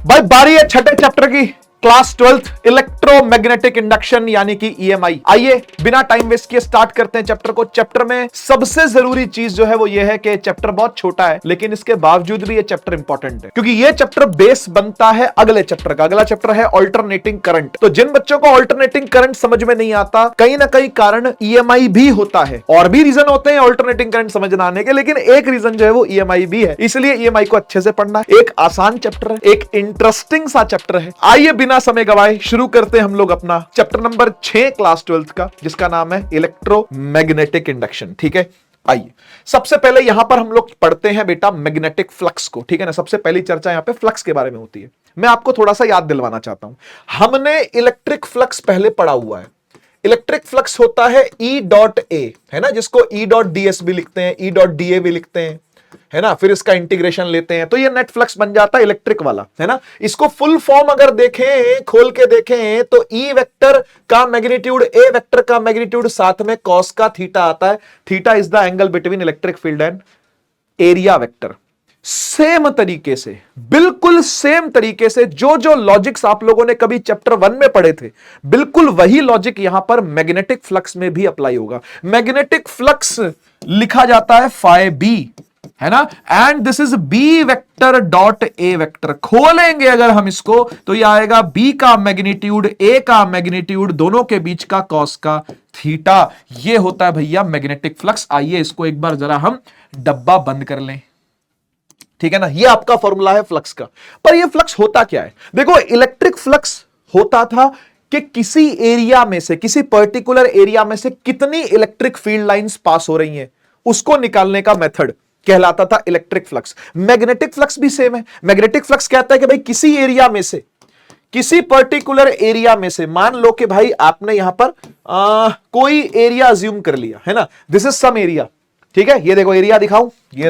भाई बारी है छठे चैप्टर की, क्लास 12th इलेक्ट्रोमैग्नेटिक इंडक्शन यानी कि ईएमआई। आइए बिना टाइम वेस्ट किए स्टार्ट करते हैं चैप्टर को। चैप्टर में सबसे जरूरी चीज जो है वो ये है कि चैप्टर बहुत छोटा है, लेकिन इसके बावजूद भी ये चैप्टर इंपॉर्टेंट है, क्योंकि ये चैप्टर बेस बनता है अगले चैप्टर का। अगला चैप्टर है ऑल्टरनेटिंग करंट। तो जिन बच्चों को ऑल्टरनेटिंग करंट समझ में नहीं आता, कहीं ना कहीं कारण ईएमआई भी होता है, और भी रीजन होते हैं ऑल्टरनेटिंग करंट समझ ना आने के, लेकिन एक रीजन जो है वो ईएमआई भी है। इसलिए ईएमआई को अच्छे से पढ़ना। एक आसान चैप्टर है, एक इंटरेस्टिंग सा चैप्टर है। आइए बिना समय गवाए शुरू करते हैं हम लोग अपना चैप्टर नंबर 6 क्लास 12th का, जिसका नाम है इलेक्ट्रोमैग्नेटिक इंडक्शन। ठीक है, आइए सबसे पहले यहां पर हम लोग पढ़ते हैं बेटा मैग्नेटिक फ्लक्स को। ठीक है ना, सबसे पहली चर्चा यहां पे फ्लक्स के बारे में होती है। मैं आपको थोड़ा सा याद दिलवाना चाहता हूं, हमने इलेक्ट्रिक फ्लक्स पहले पढ़ा हुआ है। इलेक्ट्रिक फ्लक्स होता है E डॉट ए, है ना, जिसको E डॉट ds भी लिखते हैं, E डॉट da भी लिखते हैं, है ना, फिर इसका इंटीग्रेशन लेते हैं तो ये नेट फ्लक्स बन जाता है इलेक्ट्रिक वाला, है ना। इसको फुल फॉर्म अगर देखें, खोल के देखें, तो E वेक्टर का मैग्नीट्यूड A वेक्टर का मैग्नीट्यूड साथ में कॉस का थीटा आता है। Theta is the angle between electric field and area vector. Same तरीके से, बिल्कुल सेम तरीके से जो जो लॉजिक्स आप लोगों ने कभी चैप्टर 1 में पढ़े थे, बिल्कुल वही लॉजिक यहां पर मैग्नेटिक फ्लक्स में भी अप्लाई होगा। मैग्नेटिक फ्लक्स लिखा जाता है फाई बी, है ना, and this is B vector dot A vector. खोलेंगे अगर हम इसको तो यह आएगा बी का मैग्नीट्यूड, ए का मैग्नीट्यूड, दोनों के बीच का कॉस का थीटा। ये होता है भैया मैग्नेटिक फ्लक्स। आइए इसको एक बार जरा हम डब्बा बंद कर लें। ठीक है ना, ये आपका फॉर्मूला है फ्लक्स का। पर ये फ्लक्स होता क्या है? देखो, इलेक्ट्रिक फ्लक्स होता था कि किसी एरिया में से, किसी पर्टिकुलर एरिया में से कितनी इलेक्ट्रिक फील्ड लाइंस पास हो रही हैं, उसको निकालने का मेथड कहलाता था इलेक्ट्रिक फ्लक्स। मैग्नेटिक फ्लक्स भी सेम है। मैग्नेटिक फ्लक्स कहता है कि भाई किसी एरिया में से, किसी पर्टिकुलर एरिया में से, मान लो कि भाई आपने यहां पर कोई एरिया अज्यूम कर लिया, है ना, दिस इज सम एरिया। ठीक है, ये देखो एरिया दिखाऊं, ये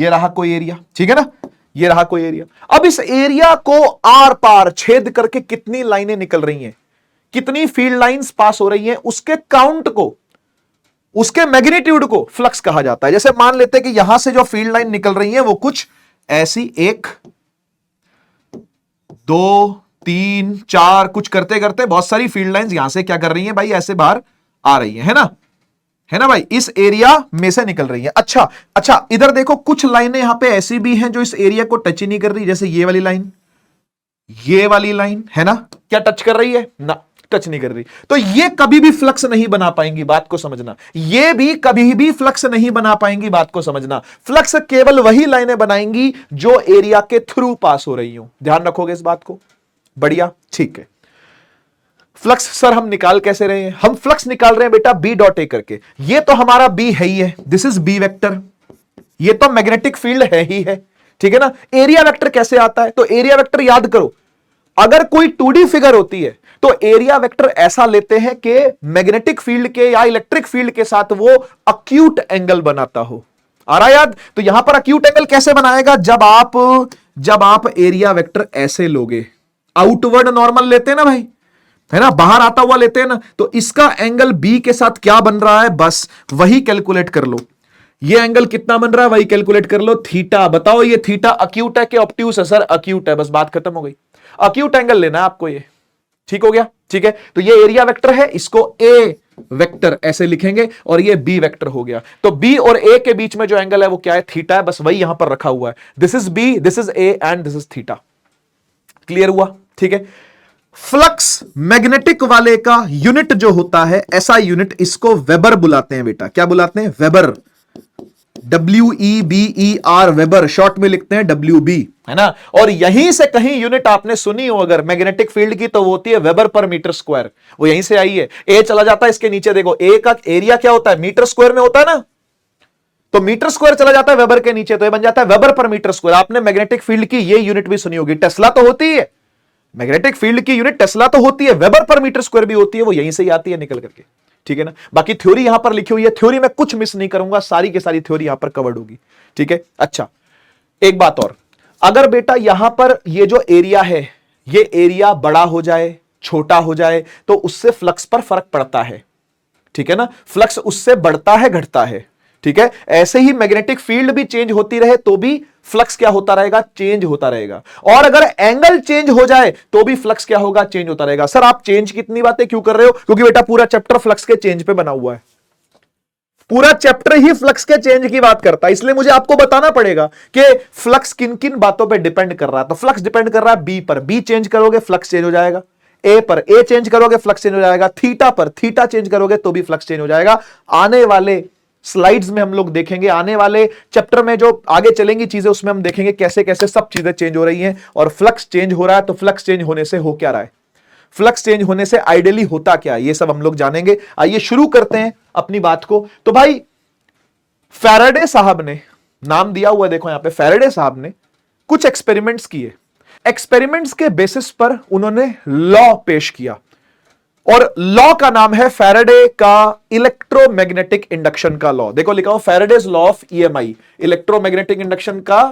रहा कोई एरिया, ठीक है ना, ये रहा कोई एरिया। अब इस एरिया को आर पार छेद करके कितनी लाइनें निकल रही हैं, कितनी फील्ड लाइंस पास हो रही हैं, उसके काउंट को, उसके मैग्नीट्यूड को फ्लक्स कहा जाता है। जैसे मान लेते हैं कि यहां से जो फील्ड लाइन निकल रही है वो कुछ ऐसी 1 2 3 4 कुछ करते करते बहुत सारी फील्ड लाइंस यहां से क्या कर रही हैं भाई, ऐसे बाहर आ रही है ना, है ना भाई, इस एरिया में से निकल रही है। अच्छा इधर देखो, कुछ लाइनें यहां पे ऐसी भी हैं जो इस एरिया को टच ही नहीं कर रही, जैसे ये वाली लाइन, ये वाली लाइन, है ना, क्या टच कर रही है ना, टच नहीं कर रही। तो ये कभी भी फ्लक्स नहीं बना पाएंगी, बात को समझना। ये भी कभी भी फ्लक्स नहीं बना पाएंगी, बात को समझना। फ्लक्स केवल वही लाइनें बनाएंगी जो एरिया के थ्रू पास हो रही हो। ध्यान रखोगे इस बात को, बढ़िया, ठीक है। फ्लक्स सर हम निकाल कैसे रहे हैं? हम फ्लक्स निकाल रहे हैं बेटा बी डॉट ए करके। ये तो हमारा बी है ही है, दिस इज बी वेक्टर, ये तो मैग्नेटिक फील्ड है ही है, ठीक है ना। एरिया वेक्टर कैसे आता है? तो एरिया वेक्टर याद करो, अगर कोई 2D फिगर होती है तो एरिया वेक्टर ऐसा लेते हैं कि मैग्नेटिक फील्ड के या इलेक्ट्रिक फील्ड के साथ वो अक्यूट एंगल बनाता हो। आ रहा याद? तो यहां पर अक्यूट एंगल कैसे बनाएगा? जब आप एरिया वेक्टर ऐसे लोगे, आउटवर्ड नॉर्मल लेते हैं ना भाई, है ना, बाहर आता हुआ लेते हैं ना, तो इसका एंगल बी के साथ क्या बन रहा है, बस वही कैलकुलेट कर लो। ये एंगल कितना बन रहा है वही कैलकुलेट कर लो, थीटा। बताओ ये थीटा अक्यूट है कि ऑब्ट्यूस है? सर अक्यूट है, बस बात खत्म हो गई। अक्यूट एंगल लेना है आपको, ये ठीक हो गया, ठीक है। तो ये एरिया वेक्टर है, इसको ए वेक्टर ऐसे लिखेंगे, और ये बी वेक्टर हो गया। तो बी और ए के बीच में जो एंगल है वो क्या है? थीटा है, बस वही यहां पर रखा हुआ है। This is B, this is A and this is theta. Clear हुआ? ठीक है। फ्लक्स मैग्नेटिक वाले का यूनिट जो होता है, ऐसा यूनिट, इसको वेबर बुलाते हैं बेटा। क्या बुलाते हैं? वेबर, WEBER, वेबर, शॉर्ट में लिखते हैं WB, है ना। और यहीं से कहीं यूनिट आपने सुनी हो अगर मैग्नेटिक फील्ड की, तो वो होती है वेबर पर मीटर स्क्वायर, वो यहीं से आई है। ए चला जाता है इसके नीचे, देखो ए का एरिया क्या होता है? मीटर स्क्वायर में होता है ना, तो मीटर स्क्वायर चला जाता है वेबर के नीचे, तो ये बन जाता है वेबर पर मीटर स्क्वायर। आपने मैग्नेटिक फील्ड की ये यूनिट भी सुनी होगी, टेस्ला तो होती है, मैग्नेटिक फील्ड की यूनिट टेस्ला तो होती है, वेबर पर मीटर स्क्वायर भी होती है, वो यहीं से ही आती है निकल करके, ठीक है ना। बाकी थ्योरी यहां पर लिखी हुई है, थ्योरी में कुछ मिस नहीं करूंगा, सारी की सारी थ्योरी यहां पर कवर्ड होगी, ठीक है। अच्छा, एक बात और, अगर बेटा यहां पर ये जो एरिया है, ये एरिया बड़ा हो जाए, छोटा हो जाए, तो उससे फ्लक्स पर फर्क पड़ता है, ठीक है ना। फ्लक्स उससे बढ़ता है, घटता है, ठीक है। ऐसे ही मैग्नेटिक फील्ड भी चेंज होती रहे तो भी फ्लक्स क्या होता रहेगा, चेंज होता रहेगा। और अगर एंगल चेंज हो जाए तो भी फ्लक्स क्या होगा, चेंज होता रहेगा। सर आप चेंज की इतनी बातें क्यों कर रहे हो? क्योंकि बेटा पूरा चैप्टर फ्लक्स के चेंज पे बना हुआ है, पूरा चैप्टर ही फ्लक्स के चेंज की बात करता है। इसलिए मुझे आपको बताना पड़ेगा कि फ्लक्स किन किन बातों पे डिपेंड कर रहा है। तो फ्लक्स डिपेंड कर रहा है बी पर, बी चेंज करोगे फ्लक्स चेंज हो जाएगा। ए पर ए चेंज करोगे फ्लक्स चेंज हो जाएगा। थीटा पर थीटा चेंज करोगे तो भी फ्लक्स चेंज हो जाएगा। आने वाले स्लाइड्स में हम लोग देखेंगे, आने वाले चैप्टर में जो आगे चलेंगी चीजें उसमें हम देखेंगे कैसे कैसे सब चीजें चेंज हो रही हैं। और फ्लक्स चेंज हो रहा है तो फ्लक्स चेंज होने से हो क्या रहा है, फ्लक्स चेंज होने से आइडियली होता क्या है, ये सब हम लोग जानेंगे। आइए शुरू करते हैं अपनी बात को। तो भाई फैराडे साहब ने, नाम दिया हुआ है देखो यहां पे, फैराडे साहब ने कुछ एक्सपेरिमेंट्स किए। एक्सपेरिमेंट्स के बेसिस पर उन्होंने लॉ पेश किया और लॉ का नाम है फैराडे का इलेक्ट्रोमैग्नेटिक इंडक्शन का लॉ। देखो लिखा हो Faraday's law of EMI, electromagnetic induction का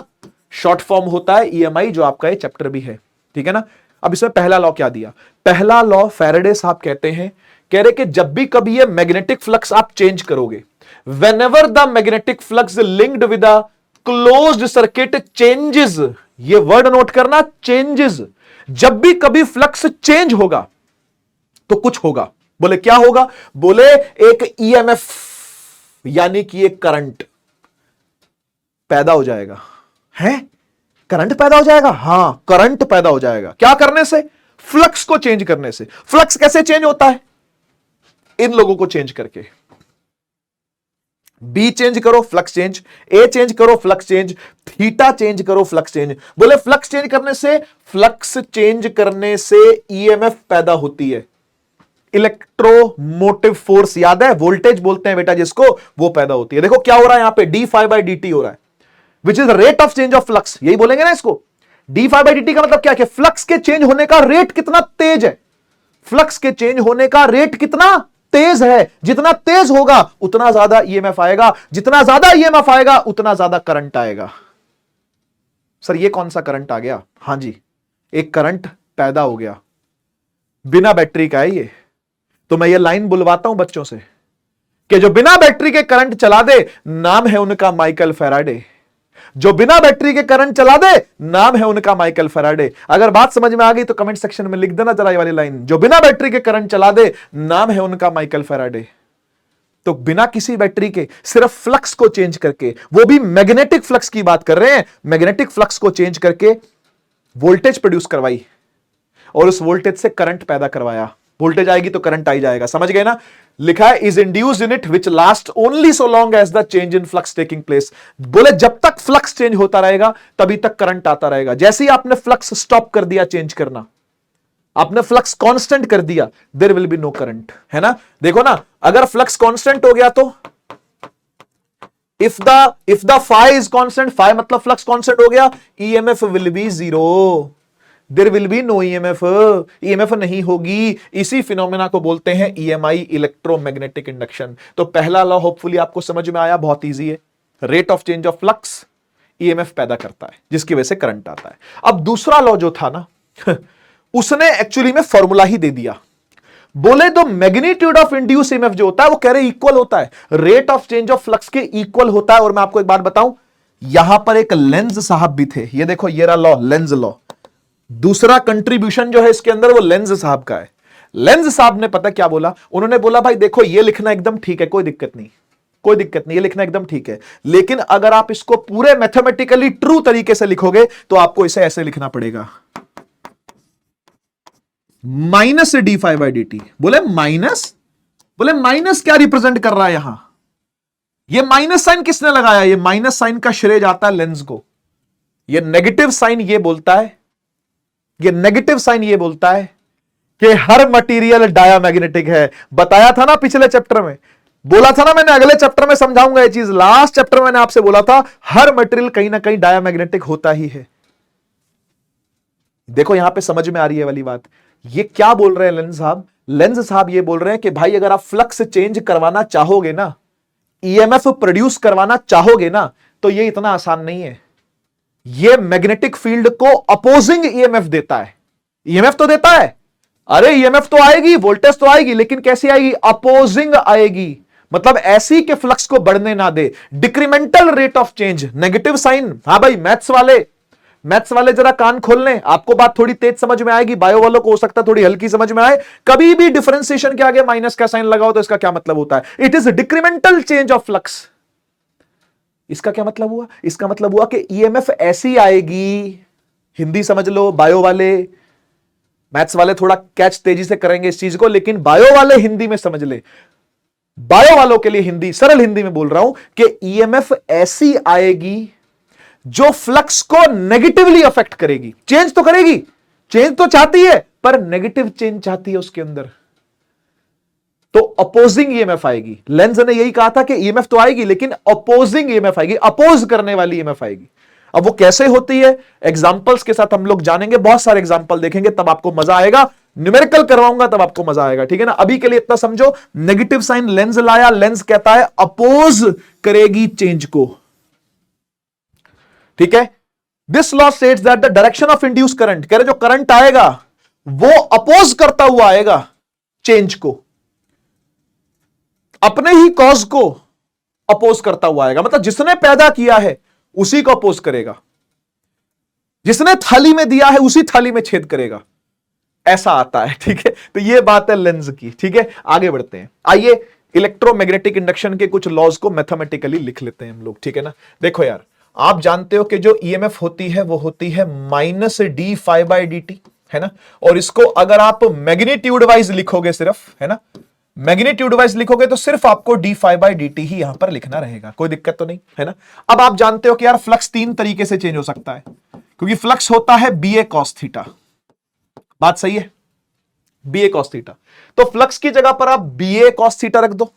शॉर्ट फॉर्म होता है ईएमआई, जो आपका ये चैप्टर भी है, ठीक है ना। अब इसमें पहला लॉ क्या दिया, पहला लॉ फैराडे साहब कहते हैं, कह रहे कि जब भी कभी ये मैग्नेटिक फ्लक्स आप चेंज करोगे, whenever the magnetic flux linked with a closed circuit changes, ये वर्ड नोट करना, चेंजेस, जब भी कभी फ्लक्स चेंज होगा तो कुछ होगा। बोले क्या होगा, बोले एक ईएमएफ यानी कि एक करंट पैदा हो जाएगा। है करंट पैदा हो जाएगा, हां करंट पैदा हो जाएगा। क्या करने से, फ्लक्स को चेंज करने से। फ्लक्स कैसे चेंज होता है, इन लोगों को चेंज करके। बी चेंज करो फ्लक्स चेंज, ए चेंज करो फ्लक्स चेंज, थीटा चेंज करो फ्लक्स चेंज। बोले फ्लक्स चेंज करने से, फ्लक्स चेंज करने से ईएमएफ पैदा होती है, इलेक्ट्रोमोटिव फोर्स, याद है वोल्टेज बोलते हैं बेटा जिसको, वो पैदा होती है। देखो क्या हो रहा है यहां पे, D phi by D T हो रहा है, which is rate of change of flux, यही बोलेंगे ना इसको। D phi by D T का मतलब क्या है, फ्लक्स के चेंज होने का रेट कितना तेज है, फ्लक्स के चेंज होने का रेट कितना तेज है। जितना तेज होगा उतना ज्यादा ईएमएफ आएगा, जितना ज्यादा ईएमएफ आएगा उतना ज्यादा करंट आएगा। सर ये कौन सा करंट आ गया, हां जी एक करंट पैदा हो गया, बिना बैटरी का है ये। तो मैं ये लाइन बुलवाता हूं बच्चों से कि जो बिना बैटरी के करंट चला दे नाम है उनका माइकल फैराडे, जो बिना बैटरी के करंट चला दे नाम है उनका माइकल फैराडे। अगर बात समझ में आ गई तो कमेंट सेक्शन में लिख देना जरा ये वाली लाइन, जो बिना बैटरी के करंट चला दे नाम है उनका माइकल फैराडे। तो बिना किसी बैटरी के सिर्फ फ्लक्स को चेंज करके, वो भी मैग्नेटिक फ्लक्स की बात कर रहे हैं, मैग्नेटिक फ्लक्स को चेंज करके वोल्टेज प्रोड्यूस करवाई और उस वोल्टेज से करंट पैदा करवाया। वोल्टेज आएगी तो करंट आई जाएगा, समझ गए ना। लिखा है is induced in it which last only so long as the change in flux taking place. बोले जब तक फ्लक्स चेंज होता रहेगा तभी तक करंट आता रहेगा। जैसे ही आपने फ्लक्स स्टॉप कर दिया चेंज करना, आपने फ्लक्स कांस्टेंट कर दिया, there will be no current, है ना। देखो ना, अगर फ्लक्स कांस्टेंट हो गया तो if the phi is constant, phi मतलब फ्लक्स कांस्टेंट हो गया, EMF will be zero, there will be no EMF, EMF नहीं होगी। इसी फिनोमेना को बोलते हैं ईएमआई, इलेक्ट्रोमैग्नेटिक इंडक्शन। तो पहला लॉ होपफुली आपको समझ में आया, बहुत इजी है, rate of change of flux EMF पैदा करता है जिसकी वजह से करंट आता है। अब दूसरा लॉ जो था ना उसने एक्चुअली में फॉर्मूला ही दे दिया। बोले तो मैग्नीट्यूड ऑफ इंड्यूस ईएमएफ जो होता है वो कह रहे इक्वल होता है rate of change of flux के, इक्वल होता है। और मैं आपको एक बात बताऊं, यहां पर एक लेंज साहब भी थे, ये देखो ये रहा लॉ, लेंज लॉ। दूसरा कंट्रीब्यूशन जो है इसके अंदर वो लेंज साहब का है। लेंज साहब ने पता क्या बोला, उन्होंने बोला भाई देखो ये लिखना एकदम ठीक है, कोई दिक्कत नहीं, कोई दिक्कत नहीं, ये लिखना एकदम ठीक है, लेकिन अगर आप इसको पूरे मैथमेटिकली ट्रू तरीके से लिखोगे तो आपको इसे ऐसे लिखना पड़ेगा, minus D phi by D T. बोले माइनस, बोले माइनस क्या रिप्रेजेंट कर रहा है यहां, ये माइनस साइन किसने लगाया, ये माइनस साइन का श्रेय जाता है लेंस को। ये नेगेटिव साइन ये बोलता है, ये नेगेटिव साइन ये बोलता है कि हर मटेरियल डायामैग्नेटिक है। बताया था ना पिछले चैप्टर में, बोला था ना मैंने, अगले चैप्टर में समझाऊंगा ये चीज। लास्ट चैप्टर में मैंने आपसे बोला था हर मटेरियल कहीं ना कहीं डायामैग्नेटिक होता ही है। देखो यहां पे समझ में आ रही है वाली बात। ये क्या बोल रहे हैं लेंस साहब, लेंस साहब ये बोल रहे हैं कि भाई अगर आप फ्लक्स चेंज करवाना चाहोगे ना, ईएमएफ प्रोड्यूस करवाना चाहोगे ना, तो ये इतना आसान नहीं है। ये मैग्नेटिक फील्ड को अपोजिंग ईएमएफ देता है। ईएमएफ तो देता है, अरे ईएमएफ तो आएगी, वोल्टेज तो आएगी, लेकिन कैसी आएगी, अपोजिंग आएगी। मतलब ऐसी के फ्लक्स को बढ़ने ना दे। Decremental rate of change, negative sign. हाँ भाई, मैथ्स वाले जरा कान खोल लें, आपको बात थोड़ी तेज समझ में आएगी, बायो वालों को हो सकता है थोड़ी हल्की समझ में आए। कभी भी डिफरेंशिएशन के आगे माइनस का साइन लगाओ तो इसका क्या मतलब होता है? It is decremental change of flux. इसका क्या मतलब हुआ? इसका मतलब हुआ कि ईएमएफ ऐसी आएगी, हिंदी समझ लो बायो वाले, मैथ्स वाले थोड़ा कैच तेजी से करेंगे इस चीज को, लेकिन बायो वाले हिंदी में समझ ले। बायो वालों के लिए हिंदी, सरल हिंदी में बोल रहा हूं कि ईएमएफ ऐसी आएगी जो फ्लक्स को नेगेटिवली अफेक्ट करेगी। चेंज तो करेगी, चेंज तो चाहती है, पर नेगेटिव चेंज चाहती है उसके अंदर, तो अपोजिंग ईएमएफ आएगी। लेंज ने यही कहा था कि ईएमएफ तो आएगी लेकिन अपोजिंग ईएमएफ आएगी, अपोज करने वाली ईएमएफ आएगी। अब वो कैसे होती है, एग्जांपल्स के साथ हम लोग जानेंगे, बहुत सारे एग्जांपल देखेंगे, तब आपको मजा आएगा। न्यूमेरिकल करवाऊंगा तब आपको मजा आएगा, ठीक है ना। अभी के लिए इतना समझो, नेगेटिव साइन लेंस लाया, लेंस कहता है अपोज करेगी चेंज को, ठीक है। This law states that the direction of induce current, कह रहे जो करंट आएगा वो अपोज करता हुआ आएगा चेंज को, अपने ही कॉज को अपोज करता हुआ आएगा। मतलब जिसने पैदा किया है उसी को अपोज करेगा, जिसने थाली में दिया है उसी थाली में छेद करेगा, ऐसा आता है, ठीक है। तो ये बात है लेंस की, ठीक है। आगे बढ़ते हैं, आइए इलेक्ट्रोमैग्नेटिक इंडक्शन के कुछ लॉज को मैथमेटिकली लिख लेते हैं हम लोग, ठीक है ना। देखो यार, आप जानते हो कि जो ईएमएफ होती है वो होती है minus D phi by D T, है ना। और इसको अगर आप मैग्नीट्यूड वाइज लिखोगे सिर्फ, है ना, मैग्नीट्यूड वाइज लिखोगे तो सिर्फ आपको D phi by D T ही यहां पर लिखना रहेगा, कोई दिक्कत तो नहीं, है ना। अब आप जानते हो कि यार फ्लक्स तीन तरीके से चेंज हो सकता है, क्योंकि फ्लक्स होता है बी ए कॉस थीटा, बात सही है, बी ए कॉस थीटा। तो फ्लक्स की जगह पर आप बी ए कॉस थीटा रख दो।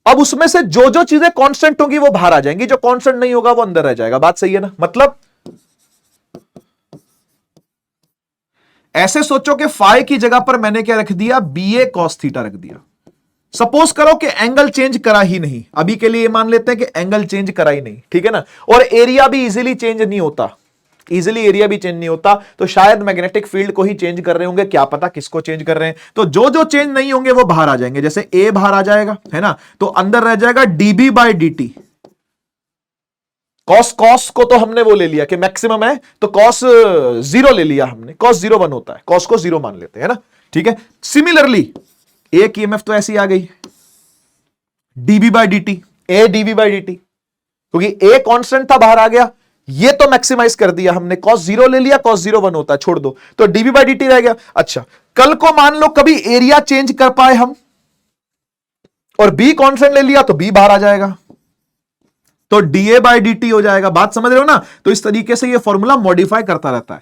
अब उसमें से जो जो चीजें कांस्टेंट होंगी वो बाहर आ जाएंगी, जो कांस्टेंट नहीं होगा वो अंदर रह जाएगा, बात सही है ना। मतलब ऐसे सोचो कि फाई की जगह पर मैंने क्या रख दिया, बी ए कॉस थीटा रख दिया। सपोज करो कि एंगल चेंज करा ही नहीं, अभी के लिए मान लेते हैं कि एंगल चेंज करा ही नहीं, ठीक है ना। और एरिया भी इजीली चेंज नहीं होता, इजीली एरिया भी चेंज नहीं होता, तो शायद मैग्नेटिक फील्ड को ही चेंज कर रहे होंगे, क्या पता किसको चेंज कर रहे हैं। तो जो जो चेंज नहीं होंगे वो बाहर आ जाएंगे, जैसे ए बाहर आ जाएगा, है ना, तो अंदर रह जाएगा dB by D T. Cos को तो हमने वो ले लिया कि मैक्सिमम है, तो कॉस जीरो ले लिया हमने, कॉस 0 1 होता है, कॉस को 0 मान लेते हैं ना, ठीक है। सिमिलरली एक ईएमएफ तो ऐसी आ गई dB by D T, A dB by D T, क्योंकि ए कांस्टेंट था बाहर आ गया, ये तो मैक्सिमाइज कर दिया हमने, cos 0 ले लिया, cos 0 1 होता है, छोड़ दो, तो डीबी बाई डी टी रह गया। अच्छा, कल को मान लो कभी एरिया चेंज कर पाए हम और बी कांस्टेंट ले लिया तो बी बाहर आ जाएगा, तो डीए बाई डी टी हो जाएगा, बात समझ रहे हो ना। तो इस तरीके से ये फॉर्मूला मॉडिफाई करता रहता है,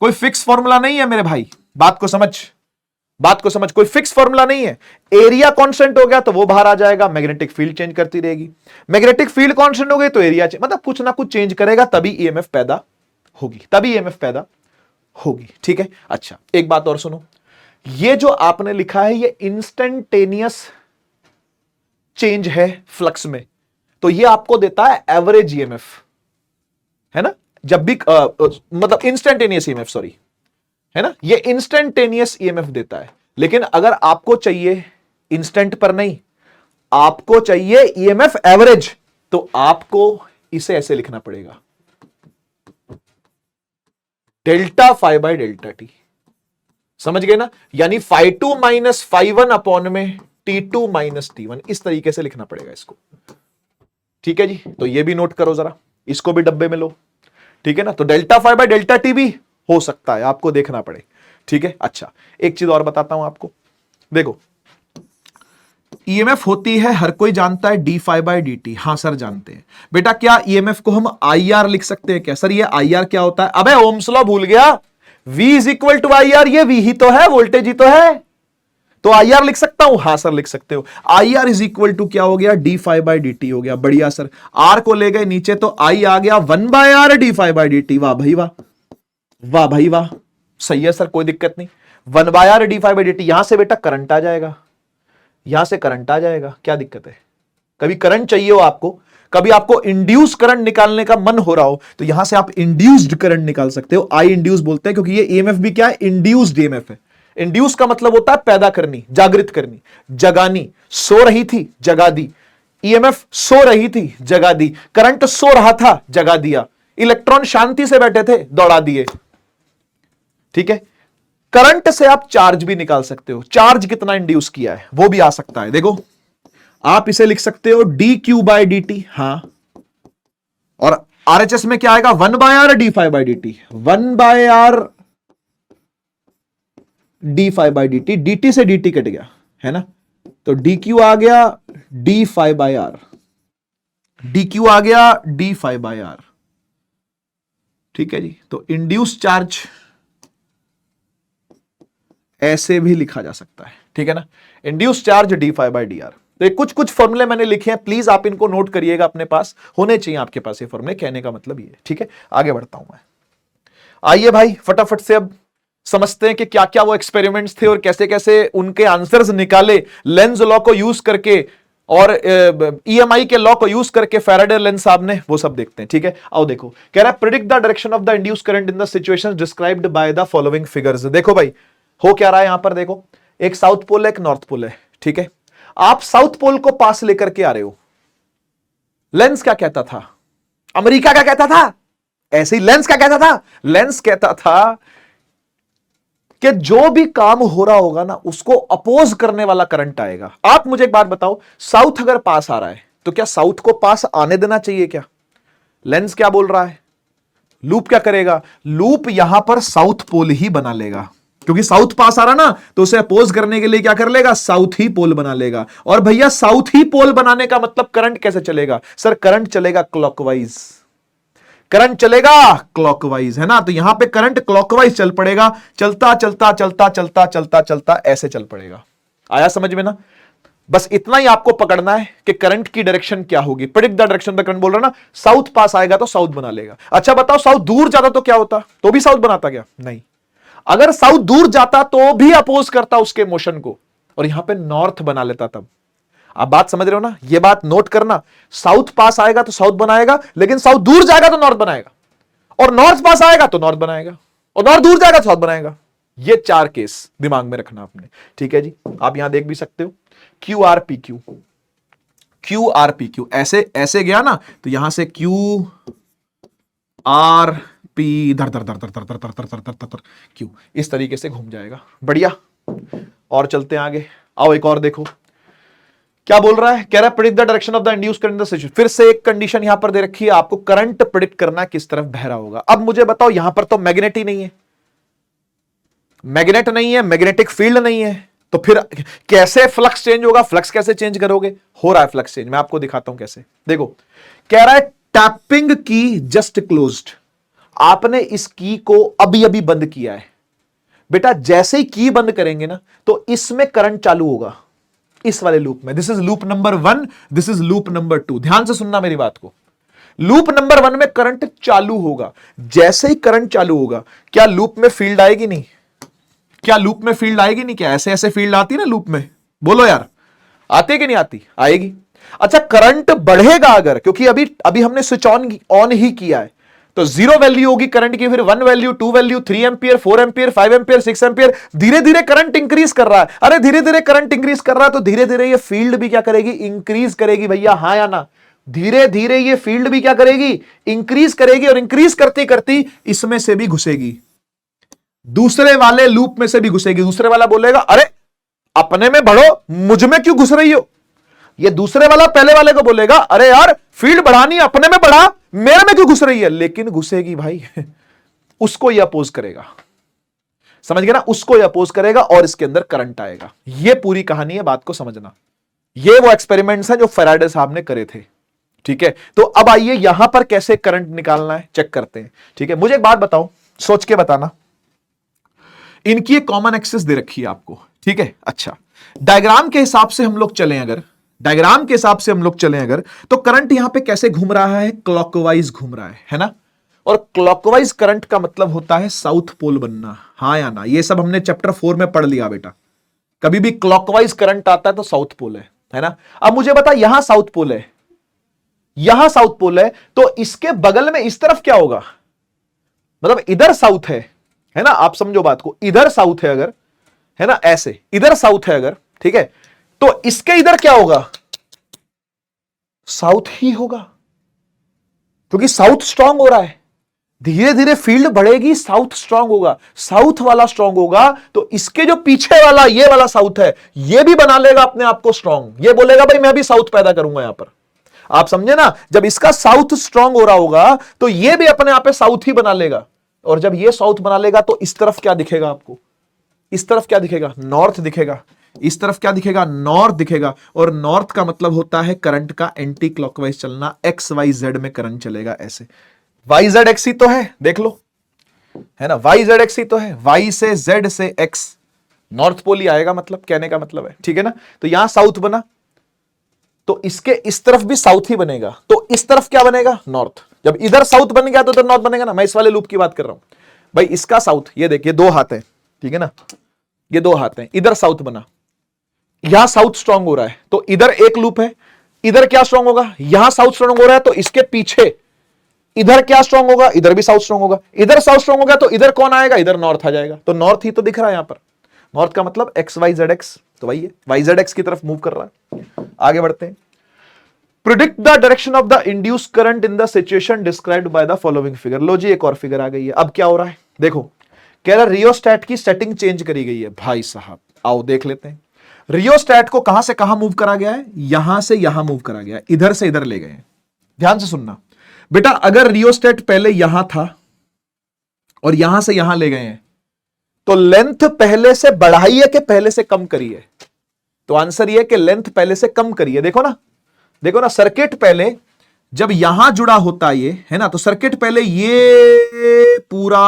कोई फिक्स फॉर्मूला नहीं है मेरे भाई, बात को समझ, कोई फिक्स फॉर्मूला नहीं है। एरिया कांस्टेंट हो गया तो वो बाहर आ जाएगा, मैग्नेटिक फील्ड चेंज करती रहेगी, मैग्नेटिक फील्ड कांस्टेंट हो गई तो एरिया मतलब कुछ ना कुछ चेंज करेगा, तभी ईएमएफ पैदा होगी, ठीक है। अच्छा, एक बात और सुनो, ये जो आपने लिखा है ये इंस्टेंटेनियस चेंज है फ्लक्स में, तो ये आपको देता है एवरेज ईएमएफ, है ना। जब भी मतलब इंस्टेंटेनियस ईएमएफ, सॉरी, है ना, ये इंस्टेंटेनियस ईएमएफ देता है। लेकिन अगर आपको चाहिए इंस्टेंट पर नहीं, आपको चाहिए ईएमएफ एवरेज, तो आपको इसे ऐसे लिखना पड़ेगा, delta phi by delta T, समझ गए ना। यानी phi two minus phi one upon में T2 माइनस T1, इस तरीके से लिखना पड़ेगा इसको, ठीक है जी। तो ये भी नोट करो जरा, इसको भी डब्बे में लो, ठीक है ना। तो delta phi by delta T भी हो सकता है, आपको देखना पड़े, ठीक है। अच्छा, एक चीज और बताता हूं आपको, देखो ईएमएफ होती है, हर कोई जानता है, D phi by D T, हाँ सर जानते हैं बेटा। क्या ईएमएफ को हम आई आर लिख सकते हैं क्या? सर ये आई आर क्या होता है? अबे ओम्स लॉ भूल गया, V is equal to I R, ये V ही तो है, वोल्टेज ही तो है, तो आई आर लिख सकता हूं, हाँ सर लिख सकते हो। I R is equal to क्या हो गया, D phi by D T हो गया, बढ़िया सर। आर को ले गए नीचे तो आई आ गया 1 by R D phi by D T, वाह भाई वाह, वाह भाई वाह, सही है सर, कोई दिक्कत नहीं। 1 by R D phi by D T, यहां से बेटा करंट आ जाएगा, यहां से करंट आ जाएगा, क्या दिक्कत है? कभी करंट चाहिए हो आपको, कभी आपको इंड्यूस करंट निकालने का मन हो रहा हो, तो यहां से आप इंड्यूस्ड करंट निकाल सकते हो, आई इंड्यूस बोलते हैं, क्योंकि ये ईएमएफ भी क्या है, इंड्यूस्ड ईएमएफ है। इंड्यूस का मतलब होता है पैदा करनी, जागृत करनी, जगानी। सो रही थी, जगा दी। ईएमएफ सो रही थी, जगा दी। करंट सो रहा था, जगा दिया। इलेक्ट्रॉन शांति से बैठे थे, दौड़ा दिए। ठीक है। करंट से आप चार्ज भी निकाल सकते हो, चार्ज कितना इंड्यूस किया है वो भी आ सकता है। देखो आप इसे लिख सकते हो D Q by D T, हां, और आरएचएस में क्या आएगा, 1/r D phi by D T, 1/r D phi by D T, D T से डी टी कट गया है ना, तो डी क्यू आ गया D phi by R, D Q आ गया डी फाइव बाई आर। ठीक है जी। तो इंड्यूस चार्ज ऐसे भी लिखा जा सकता है, ठीक है ना, induce charge D phi by D R. तो ये कुछ कुछ फॉर्मूले मैंने लिखे हैं, प्लीज आप इनको नोट करिएगा, अपने पास होने चाहिए आपके पास ये फॉर्मूले, कहने का मतलब ये। ठीक है, आगे बढ़ता हूं मैं। आइए भाई फटाफट से अब समझते हैं कि क्या क्या वो एक्सपेरिमेंट्स थे और कैसे कैसे उनके आंसर्स निकाले लेंज लॉ को यूज करके और ईएमआई के लॉ को यूज करके फैराडे लेंज साहब ने, वो सब देखते हैं। ठीक है, आओ देखो, कह रहा है predict the direction of the induce current in the situations described by the following figures. देखो भाई हो क्या रहा है यहां पर, देखो एक साउथ पोल है, एक नॉर्थ पोल है। ठीक है, आप साउथ पोल को पास लेकर के आ रहे हो। लेंस क्या कहता था, अमेरिका क्या कहता था, ऐसे ही लेंस क्या कहता था, लेंस कहता था कि जो भी काम हो रहा होगा ना उसको अपोज करने वाला करंट आएगा। आप मुझे एक बात बताओ, साउथ अगर पास आ रहा है तो क्या साउथ को पास आने देना चाहिए क्या? लेंस क्या बोल रहा है, लूप क्या करेगा, लूप यहां पर साउथ पोल ही बना लेगा, क्योंकि साउथ पास आ रहा ना, तो उसे अपोज करने के लिए क्या कर लेगा, साउथ ही पोल बना लेगा। और भैया साउथ ही पोल बनाने का मतलब करंट कैसे चलेगा, सर करंट चलेगा क्लॉकवाइज, करंट चलेगा क्लॉकवाइज, है ना। तो यहां पे करंट क्लॉकवाइज चल पड़ेगा, चलता चलता चलता चलता चलता चलता ऐसे चल पड़ेगा। आया समझ में ना? बस इतना ही आपको पकड़ना है कि करंट की डायरेक्शन क्या होगी। Predict the direction the current बोल रहा ना, साउथ पास आएगा तो साउथ बना लेगा। अच्छा बताओ साउथ दूर जाता तो क्या होता, तो भी साउथ बनाता क्या? नहीं। अगर साउथ दूर जाता तो भी अपोज करता उसके मोशन को, और यहां पे नॉर्थ बना लेता तब। आप बात समझ रहे हो ना, ये बात नोट करना, साउथ पास आएगा तो साउथ बनाएगा, लेकिन साउथ दूर जाएगा तो नॉर्थ बनाएगा, और नॉर्थ पास आएगा तो नॉर्थ बनाएगा, और नॉर्थ दूर जाएगा तो साउथ बनाएगा। ये चार केस दिमाग में रखना आपने। ठीक है जी, आप यहां देख भी सकते हो Q R P Q, Q R P Q, ऐसे ऐसे गया ना, तो यहां से क्यू आर पी धर धर धर धर धर धर धर धर धर धर धर क्यू, इस तरीके से घूम जाएगा। बढ़िया, और चलते हैं आगे। आओ एक और देखो क्या बोल रहा है, कह रहा है predict the direction of the induced current in the situation. फिर से एक कंडीशन यहां पर दे रखी है, आपको करंट प्रेडिक्ट करना किस तरफ बह रहा होगा। अब मुझे बताओ यहां पर तो मैग्नेट ही नहीं है, मैग्नेट नहीं है, मैग्नेटिक फील्ड नहीं है, तो फिर कैसे फ्लक्स चेंज होगा, फ्लक्स कैसे चेंज करोगे? हो रहा है फ्लक्स चेंज, मैं आपको दिखाता हूं कैसे। देखो कह रहा है टैपिंग की जस्ट क्लोज्ड, आपने इस की को अभी अभी बंद किया है। बेटा जैसे ही की बंद करेंगे ना तो इसमें करंट चालू होगा, इस वाले लूप में। This is loop number 1, this is loop number 2। ध्यान से सुनना मेरी बात को, लूप नंबर 1 में करंट चालू होगा। जैसे ही करंट चालू होगा, क्या लूप में फील्ड आएगी नहीं? क्या लूप में फील्ड आएगी नहीं? क्या ऐसे ऐसे फील्ड आती है ना लूप में, बोलो यार, आती है कि नहीं आती? आएगी। अच्छा करंट बढ़ेगा अगर, क्योंकि अभी अभी हमने स्विच ऑन ही किया है, तो 0 वैल्यू होगी करंट की, फिर 1 value, 2 value, 3 ampere, 4 ampere, 5 ampere, 6 ampere, धीरे धीरे करंट इंक्रीज कर रहा है। अरे धीरे धीरे करंट इंक्रीज कर रहा है तो धीरे धीरे ये फील्ड भी क्या करेगी, इंक्रीज करेगी। भैया हाँ या ना? धीरे धीरे ये फील्ड भी क्या करेगी, इंक्रीज करेगी, और इंक्रीज करती करती इसमें से भी घुसेगी, दूसरे वाले लूप में से भी घुसेगी। दूसरे वाला बोलेगा अरे अपने में बढ़ो, मुझ में क्यों घुस रही हो? ये दूसरे वाला पहले वाले को बोलेगा अरे यार फील्ड बढ़ानी, अपने में बढ़ा, मेरे में क्यों घुस रही है? लेकिन घुसेगी भाई उसको ये अपोज करेगा, समझ गए ना? उसको ये अपोज करेगा और इसके अंदर करंट आएगा। ये पूरी कहानी है, बात को समझना। ये वो एक्सपेरिमेंट्स हैं जो फैराडे साहब ने करे थे। ठीक है, तो अब आइए यहां पर कैसे करंट निकालना है चेक करते हैं। ठीक है, मुझे एक बात बताओ, सोच के बताना। इनकी एक कॉमन एक्सिस दे रखी है आपको, ठीक है? अच्छा, डायग्राम के हिसाब से हम लोग चलें अगर, डायग्राम के हिसाब से हम लोग चलें अगर, तो करंट यहां पे कैसे घूम रहा है? क्लॉकवाइज घूम रहा है ना? और क्लॉकवाइज करंट का मतलब होता है साउथ पोल बनना, हाँ या ना? ये सब हमने चैप्टर 4 में पढ़ लिया बेटा। कभी भी क्लॉकवाइज करंट आता है तो साउथ पोल है ना? अब मुझे बता, यहां साउथ पोल है, यहां साउथ पोल है, तो इसके बगल में इस तरफ क्या होगा? मतलब इधर साउथ है ना? आप समझो बात को, इधर साउथ है अगर, है ना, ऐसे इधर साउथ है अगर, ठीक है, तो इसके इधर क्या होगा, साउथ ही होगा, क्योंकि साउथ स्ट्रांग हो रहा है। धीरे धीरे फील्ड बढ़ेगी, साउथ स्ट्रांग होगा, साउथ वाला स्ट्रांग होगा, तो इसके जो पीछे वाला ये वाला साउथ है, ये भी बना लेगा अपने आप को स्ट्रांग, ये बोलेगा भाई मैं भी साउथ पैदा करूंगा यहां पर। आप समझे ना, जब इसका साउथ स्ट्रांग हो रहा होगा तो ये भी अपने आप पे साउथ ही बना लेगा, और जब ये साउथ बना लेगा तो इस तरफ क्या दिखेगा आपको, इस तरफ क्या दिखेगा, नॉर्थ दिखेगा, इस तरफ क्या दिखेगा, नॉर्थ दिखेगा, और नॉर्थ का मतलब होता है करंट का एंटी क्लॉकवाइज चलना, एक्स वाई जेड में करंट चलेगा ऐसे, वाई जेड एक्स ही तो है, देख लो, है ना, वाई जेड एक्स ही तो है, वाई से जेड से एक्स, नॉर्थ पोल ही आएगा, मतलब कहने का मतलब है, ठीक है ना। तो यहां साउथ बना, तो इसके इस तरफ भी साउथ ही बनेगा, तो इस तरफ क्या बनेगा, नॉर्थ। जब इधर साउथ बन गया तो इधर नॉर्थ बनेगा ना, मैं इस वाले लूप की बात कर रहा हूं भाई, इसका साउथ, ये देखिए दो हाथ है, ठीक है ना, ये दो हाथ हैं, इधर साउथ बना, यहां साउथ स्ट्रांग हो रहा है, तो इधर एक लूप है, इधर क्या स्ट्रांग होगा, यहां साउथ स्ट्रांग हो रहा है, तो इसके पीछे इधर क्या स्ट्रांग होगा, इधर भी साउथ स्ट्रांग होगा, इधर साउथ स्ट्रांग हो गया तो इधर कौन आएगा, इधर नॉर्थ आ जाएगा, तो नॉर्थ ही तो दिख रहा है यहां पर, नॉर्थ का मतलब एक्स वाई जेड एक्स, तो वही है, वाई जेड एक्स की तरफ मूव कर रहा है। आगे बढ़ते हैं, predict the direction of the induce current in the situation described by the following figure. लो जी, एक और फिगर आ गई है, अब क्या हो रहा है देखो, कह रहा रियोस्टैट की सेटिंग चेंज करी गई है, भाई साहब आओ देख लेते हैं। रियोस्टैट को कहां से कहां मूव करा गया है, यहां से यहां मूव करा गया है, इधर से इधर ले गए हैं। ध्यान से सुनना बेटा, अगर रियोस्टैट पहले यहां था और यहां से यहां ले गए हैं, तो लेंथ पहले से बढ़ाई है कि पहले से कम करी है, तो आंसर ये है कि लेंथ पहले से कम करी है। देखो ना, देखो ना, सर्किट पहले जब यहां जुड़ा होता ये है ना, तो सर्किट पहले ये पूरा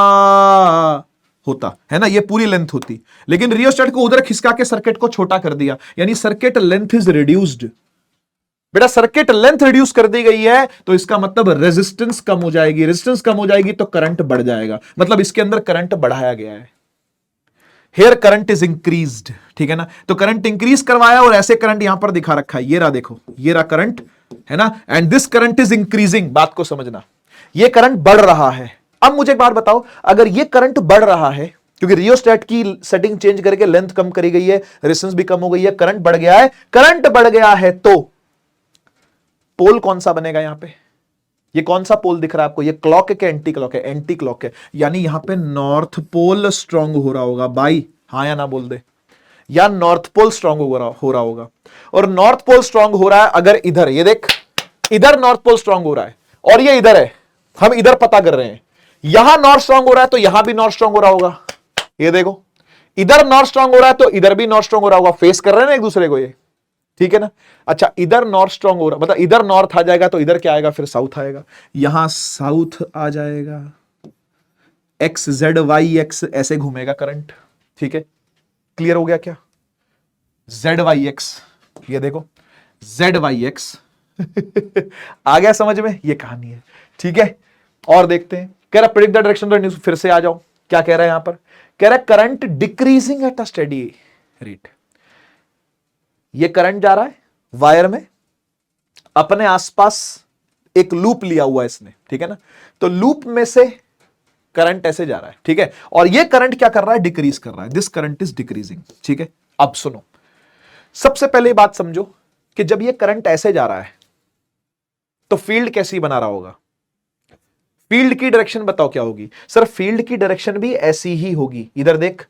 होता है ना, ये पूरी लेंथ होती, लेकिन रियोस्टैट को उधर खिसका के सर्किट को छोटा कर दिया, यानी सर्किट लेंथ इज रिड्यूस्ड। बेटा सर्किट लेंथ रिड्यूस कर दी गई है, तो इसका मतलब रेजिस्टेंस कम हो जाएगी, रेजिस्टेंस कम हो जाएगी तो करंट बढ़ जाएगा, मतलब इसके अंदर करंट बढ़ाया गया है, हेयर करंट इज इंक्रीज्ड, ठीक है ना, तो करंट इंक्रीज करवाया, और ऐसे करंट यहां पर दिखा रखा है, ये रहा देखो, ये रहा करंट, है ना, and this current is increasing, बात को समझना, ये करंट बढ़ रहा है। अब मुझे एक बात बताओ, अगर ये करंट बढ़ रहा है, क्योंकि रियोस्टैट की सेटिंग चेंज करके लेंथ कम करी गई है, रेजिस्टेंस भी कम हो गई है, करंट बढ़ गया है, करंट बढ़ गया है, तो पोल कौन सा बनेगा यहां पे, ये कौन सा पोल दिख रहा है आपको, ये क्लॉक है कि एंटी क्लॉक है, एंटी क्लॉक है, यानी यहां पे नॉर्थ पोल स्ट्रांग हो रहा होगा भाई, हां या ना बोल दे, या नॉर्थ पोल स्ट्रांग हो रहा होगा, और नॉर्थ पोल स्ट्रांग हो रहा है अगर इधर, ये देख इधर नॉर्थ पोल स्ट्रांग हो रहा है, और ये इधर है, हम इधर पता कर रहे हैं, यहां नॉर्थ स्ट्रांग हो रहा है तो यहां भी नॉर्थ स्ट्रांग हो रहा होगा, ये देखो इधर नॉर्थ स्ट्रांग हो रहा है तो इधर भी नॉर्थ स्ट्रांग हो रहा होगा, फेस कर रहे हैं ना एक दूसरे को ये, ठीक है ना। अच्छा, इधर नॉर्थ स्ट्रांग हो रहा, मतलब इधर नॉर्थ आ जाएगा तो इधर क्या आएगा, फिर साउथ आएगा, यहां साउथ आ जाएगा, एक्स जेड वाई एक्स ऐसे घूमेगा करंट, ठीक है, क्लियर हो गया क्या, जेड वाई एक्स, ये देखो जेड वाई एक्स आ गया समझ में, ये कहानी है, ठीक है। और देखते हैं, कह रहा predict the direction of the news, फिर से आ जाओ, क्या कह रहा है यहां पर, कह रहा है current decreasing at a steady rate, ये करंट जा रहा है वायर में, अपने आसपास एक लूप लिया हुआ है इसने, ठीक है ना, तो लूप में से करंट ऐसे जा रहा है, ठीक है, और ये करंट क्या कर रहा है, डिक्रीज कर रहा है, दिस करंट इज डिक्रीजिंग, ठीक है। अब सुनो, सबसे पहले बात समझो कि जब ये करंट ऐसे जा रहा है तो फील्ड कैसी बना रहा होगा, फील्ड की डायरेक्शन बताओ क्या होगी, सर फील्ड की डायरेक्शन भी ऐसी ही होगी, इधर देख,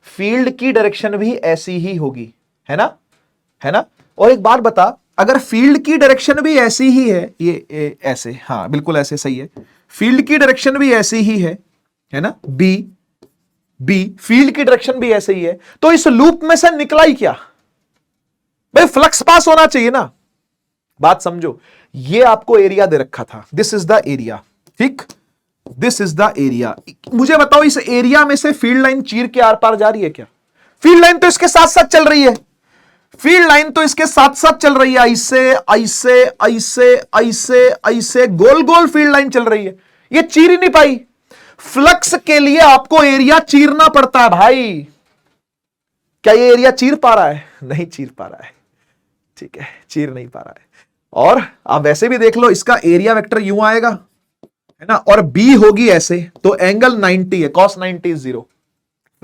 फील्ड की डायरेक्शन भी ऐसी ही होगी, है ना, है ना। और एक बात बता, अगर फील्ड की डायरेक्शन भी ऐसी ही है, ये ऐसे, हाँ बिल्कुल ऐसे सही है, फील्ड की डायरेक्शन भी ऐसी ही है ना, बी बी फील्ड की डायरेक्शन भी ऐसे ही है, तो इस लूप में से निकला ही क्या भाई, फ्लक्स पास होना चाहिए ना, बात समझो, ये आपको एरिया दे रखा था, दिस इज द एरिया, ठीक, दिस इज द एरिया, मुझे बताओ इस एरिया में से फील्ड लाइन चीर के आर पार जा रही है क्या, फील्ड लाइन तो इसके साथ साथ चल रही है, फील्ड लाइन तो इसके साथ साथ चल रही है, ऐसे ऐसे ऐसे ऐसे ऐसे गोल गोल फील्ड लाइन चल रही है, ये चीर ही नहीं पाई, फ्लक्स के लिए आपको एरिया चीरना पड़ता है भाई, क्या ये एरिया चीर पा रहा है, नहीं चीर पा रहा है, ठीक है, चीर नहीं पा रहा है। और आप वैसे भी देख लो, इसका एरिया वेक्टर यूं आएगा, है ना, और बी होगी ऐसे, तो एंगल 90 है, cos 90 is 0,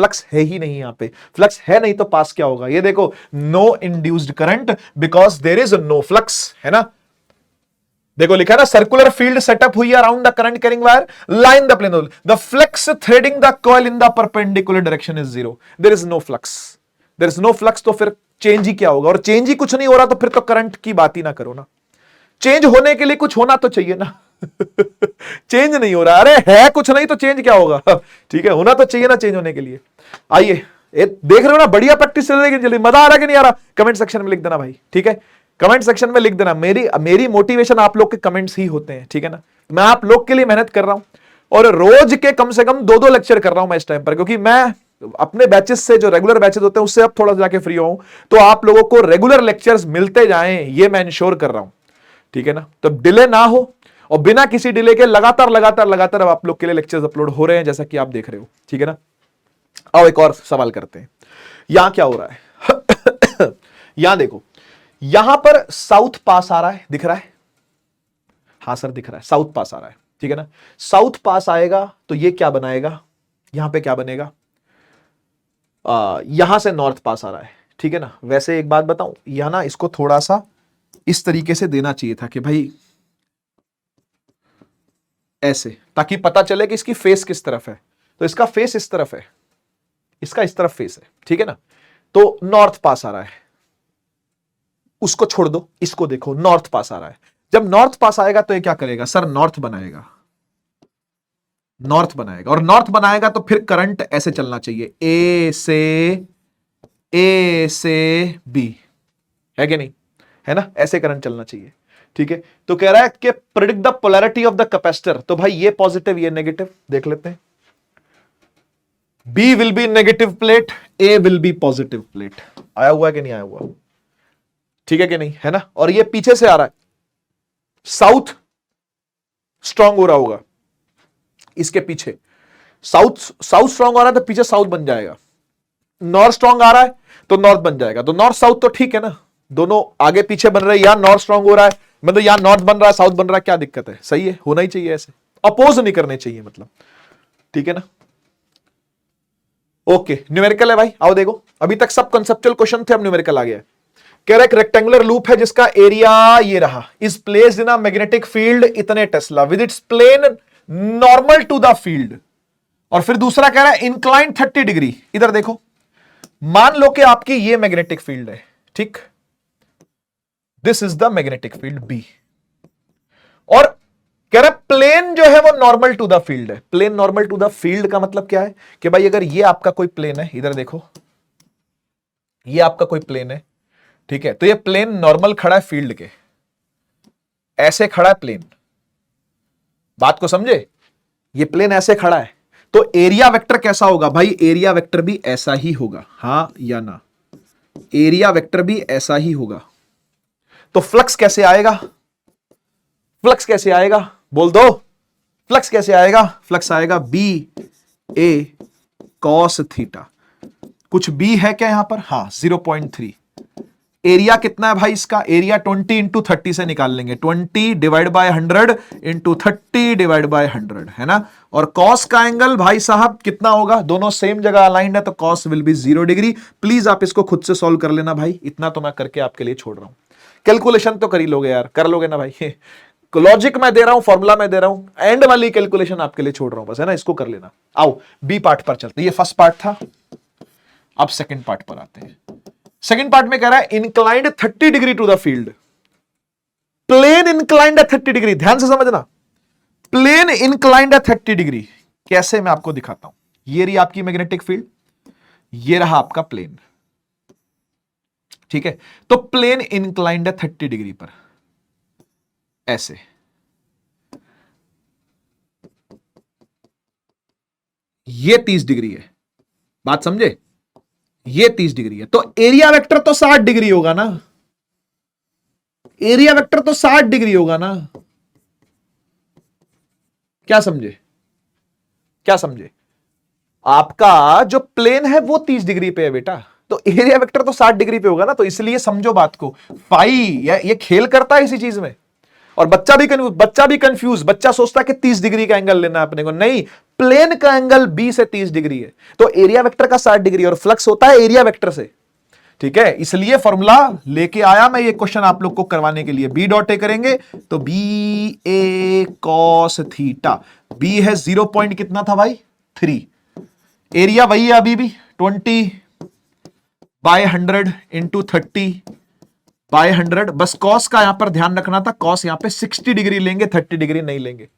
फ्लक्स है ही नहीं यहां पे, फ्लक्स है नहीं तो पास क्या होगा? ये देखो, no induced current because there is no flux, है ना। देखो लिखा है ना, सर्कुलर फील्ड सेटअप हुई around the current carrying wire, line the plane, the flux threading the coil in the perpendicular direction is zero, there is no flux, there is no flux, तो फिर change ही क्या होगा? और change ही कुछ नहीं हो रहा तो फिर तो करंट की बात ही ना करो ना। चेंज होने के लिए कुछ होना तो चाहिए ना। चेंज नहीं हो रहा, अरे है कुछ नहीं तो चेंज क्या होगा? ठीक है, होना तो चाहिए ना चेंज होने के लिए। आइए, देख रहे हो ना, बढ़िया प्रैक्टिस चल रही है, जल्दी मजा आ रहा है कि नहीं आ रहा? कमेंट सेक्शन में लिख देना भाई, ठीक है, कमेंट सेक्शन में लिख देना। मेरी मोटिवेशन आप लोग के कमेंट्स ही होते हैं, ठीक है ना। मैं आप लोग के लिए मेहनत कर रहा हूं और रोज के कम से कम 2-2 लेक्चर कर रहा हूं मैं इस टाइम पर, क्योंकि मैं अपने बैचेस से, जो रेगुलर बैचेस होते हैं उससे अब थोड़ा जाके फ्री हूं, तो आप लोगों को रेगुलर लेक्चर्स मिलते जाएं, ये मैं इंश्योर कर रहा हूं, ठीक है ना। तो डिले ना हो और बिना किसी डिले के लगातार लगातार लगातार अब आप लोग के लिए लेक्चर्स अपलोड हो रहे हैं, जैसा कि आप देख रहे हो, ठीक है ना। आओ एक और सवाल करते हैं। यहां क्या हो रहा है? यहां देखो, यहां पर साउथ पास आ रहा है, दिख रहा है? हां सर दिख रहा है, साउथ पास आ रहा है, ठीक है ना। साउथ पास आएगा तो ये क्या बनाएगा? यहां पे क्या बनेगा? यहां से नॉर्थ पास आ रहा है, ठीक है ना। वैसे एक बात बताऊं, यहां ना इसको थोड़ा सा इस तरीके से देना चाहिए था कि भाई ऐसे, ताकि पता चले कि इसकी फेस किस तरफ है। तो इसका फेस इस तरफ है, इसका इस तरफ फेस है, ठीक है ना। तो नॉर्थ पास आ रहा है, उसको छोड़ दो, इसको देखो, नॉर्थ पास आ रहा है। जब नॉर्थ पास आएगा तो ये क्या करेगा? सर नॉर्थ बनाएगा, नॉर्थ बनाएगा, और नॉर्थ बनाएगा तो फिर करंट ऐसे चलना चाहिए, ए से बी, है कि नहीं? है ना, ऐसे करंट चलना चाहिए, ठीक है। तो कह रहा है कि predict the polarity of the capacitor, तो भाई ये पॉजिटिव ये नेगेटिव, देख लेते हैं। B will be negative plate, A will be positive plate. आया हुआ है कि नहीं आया हुआ? ठीक है कि नहीं, है ना। और ये पीछे से आ रहा है, साउथ स्ट्रांग हो रहा होगा, इसके पीछे साउथ स्ट्रांग आ रहा है तो पीछे साउथ बन जाएगा। नॉर्थ स्ट्रांग आ रहा है तो नॉर्थ बन जाएगा। तो नॉर्थ साउथ तो ठीक है ना, दोनों आगे पीछे बन रहे हैं। यहां नॉर्थ स्ट्रांग हो रहा है, मतलब यहां नॉर्थ बन रहा है, साउथ बन रहा है, क्या दिक्कत है? सही है, होना ही चाहिए ऐसे, अपोज नहीं करने चाहिए, मतलब, ठीक है ना। ओके, न्यूमेरिकल है भाई, आओ देखो। अभी तक सब कंसेप्चुअल क्वेश्चन थे, अब न्यूमेरिकल आ गया। कह रहा है रेक्टेंगुलर लूप है जिसका एरिया ये रहा, is placed in a magnetic field इतने tesla with its plane normal to the field. और फिर दूसरा कह रहा है इंक्लाइन 30 डिग्री। इधर देखो, मान लो कि आपकी ये मैग्नेटिक फील्ड है, ठीक, this is the magnetic field B, और कह रहा है प्लेन जो है वो नॉर्मल टू द फील्ड है। Plane normal to the field का मतलब क्या है कि भाई अगर ये आपका कोई प्लेन है, इधर देखो, ये आपका कोई प्लेन है, ठीक है, तो ये प्लेन नॉर्मल खड़ा है फील्ड के, ऐसे खड़ा है प्लेन, बात को समझे, ये प्लेन ऐसे खड़ा है, तो एरिया वेक्टर कैसा होगा भाई? एरिया वेक्टर भी ऐसा ही होगा, हां या ना? एरिया वेक्टर भी ऐसा ही होगा। तो फ्लक्स कैसे आएगा? फ्लक्स कैसे आएगा बोल दो? फ्लक्स कैसे आएगा? फ्लक्स आएगा बी ए कॉस थीटा। कुछ बी है क्या यहां पर? हां, 0.3। एरिया कितना है भाई इसका? एरिया 20 इंटू 30 से निकाल लेंगे, 20 divide by 100 into 30 divide by 100, है ना। और कॉस का एंगल भाई साहब कितना होगा? दोनों सेम जगह अलाइंड है तो cos will be 0 degree. Please आप इसको खुद से सॉल्व कर लेना भाई, इतना तो मैं करके आपके लिए छोड़ रहा हूं। कैलकुलेशन तो कर ही लोगे यार, कर लोगे ना भाई। लॉजिक मैं दे रहा हूं, फॉर्मूला मैं दे रहा हूं, एंड वाली कैलकुलेशन आपके लिए छोड़ रहा हूं बस, है ना, इसको कर लेना। आओ बी पार्ट पर चलते, ये फर्स्ट पार्ट था, अब सेकंड पार्ट पर आते हैं। सेकंड पार्ट में कह रहा है inclined 30 degree to the field, plane inclined है 30 डिग्री, ध्यान से समझना, प्लेन इंक्लाइंड है 30 डिग्री। कैसे मैं आपको दिखाता हूं। ये रही आपकी मैग्नेटिक फील्ड, ये रहा आपका प्लेन, ठीक है। तो प्लेन इंक्लाइंड है 30 डिग्री पर, ऐसे, ये 30 डिग्री है, बात समझे, ये 30 डिग्री है। तो एरिया वेक्टर तो 60 डिग्री होगा ना, एरिया वेक्टर तो 60 डिग्री होगा ना। क्या समझे? क्या समझे? आपका जो प्लेन है वो 30 डिग्री पे है बेटा, तो एरिया वेक्टर तो 60 डिग्री पे होगा ना। तो इसलिए समझो बात को, फाई ये खेल करता है इसी चीज में। और बच्चा भी कंफ्यूज, बच्चा सोचता है कि 30 डिग्री का एंगल लेना है अपने को, नहीं, प्लेन का एंगल बी से 30 डिग्री है, तो एरिया वेक्टर का 60 डिग्री और फ्लक्स होता है एरिया वेक्टर से। ठीक है, इसलिए फॉर्मूला लेके आया मैं ये क्वेश्चन आप लोग को करवाने के लिए। बी डॉट ए करेंगे तो बी ए कॉस थीटा, बी है 0 पॉइंट कितना था भाई 3, एरिया वही है अभी भी 20/100 इंटू 30/100, बस कॉस का यहां पर ध्यान रखना था, कॉस यहां पे 60 डिग्री लेंगे, 30 डिग्री नहीं लेंगे।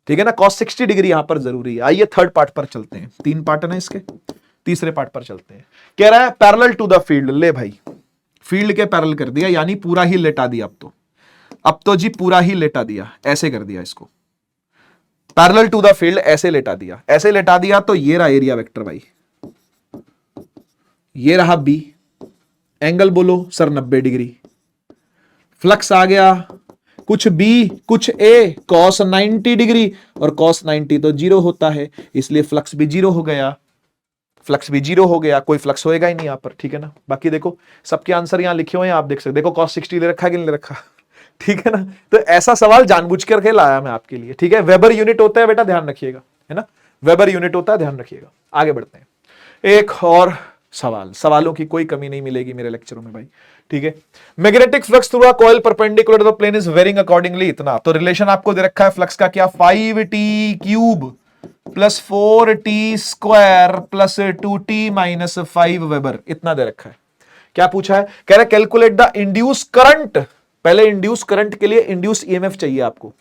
ठीक है ना, कॉस 60 डिग्री यहां पर जरूरी है। आइए थर्ड पार्ट पर चलते हैं, 3 पार्ट है इसके, तीसरे पार्ट पर चलते हैं। कह रहा है पैरेलल टू द फील्ड, ले भाई फील्ड के पैरेलल कर दिया, यानी पूरा ही लेटा दिया। अब तो जी पूरा ही लेटा दिया, ऐसे कर दिया इसको, पैरेलल टू द फील्ड ऐसे लेटा दिया, ऐसे लेटा दिया तो ये रहा एरिया वेक्टर भाई, ये रहा बी, एंगल बोलो सर 90 डिग्री, फ्लक्स आ गया कुछ बी कुछ ए कॉस 90 डिग्री, और कॉस 90 तो 0 होता है, इसलिए फ्लक्स भी 0 हो गया, फ्लक्स भी 0 हो गया, कोई फ्लक्स होएगा ही नहीं यहां पर। ठीक है ना, बाकी देखो सबके आंसर यहां लिखे हुए हैं, आप देख सकते, देखो cos 60 ले रखा कि नहीं ले रखा। ठीक है ना, तो ऐसा सवाल जानबूझ करके लाया मैं आपके लिए। ठीक है, वेबर यूनिट होता है बेटा, ध्यान रखिएगा, है ना, वेबर यूनिट होता है, ध्यान रखिएगा। आगे बढ़ते हैं, एक और सवाल, सवालों की कोई कमी नहीं मिलेगी मेरे लेक्चरों में भाई। ठीक है, magnetic flux through a coil perpendicular to the plane is varying accordingly, इतना तो रिलेशन आपको दे रखा है फ्लक्स का क्या, 5t³ plus 4t² plus 2t minus 5 weber, इतना दे रखा है। क्या पूछा है, कह रहा है कैलकुलेट द इंड्यूस करंट, पहले इंड्यूस करंट के लिए इंड्यूस ईएमएफ चाहिए आपको,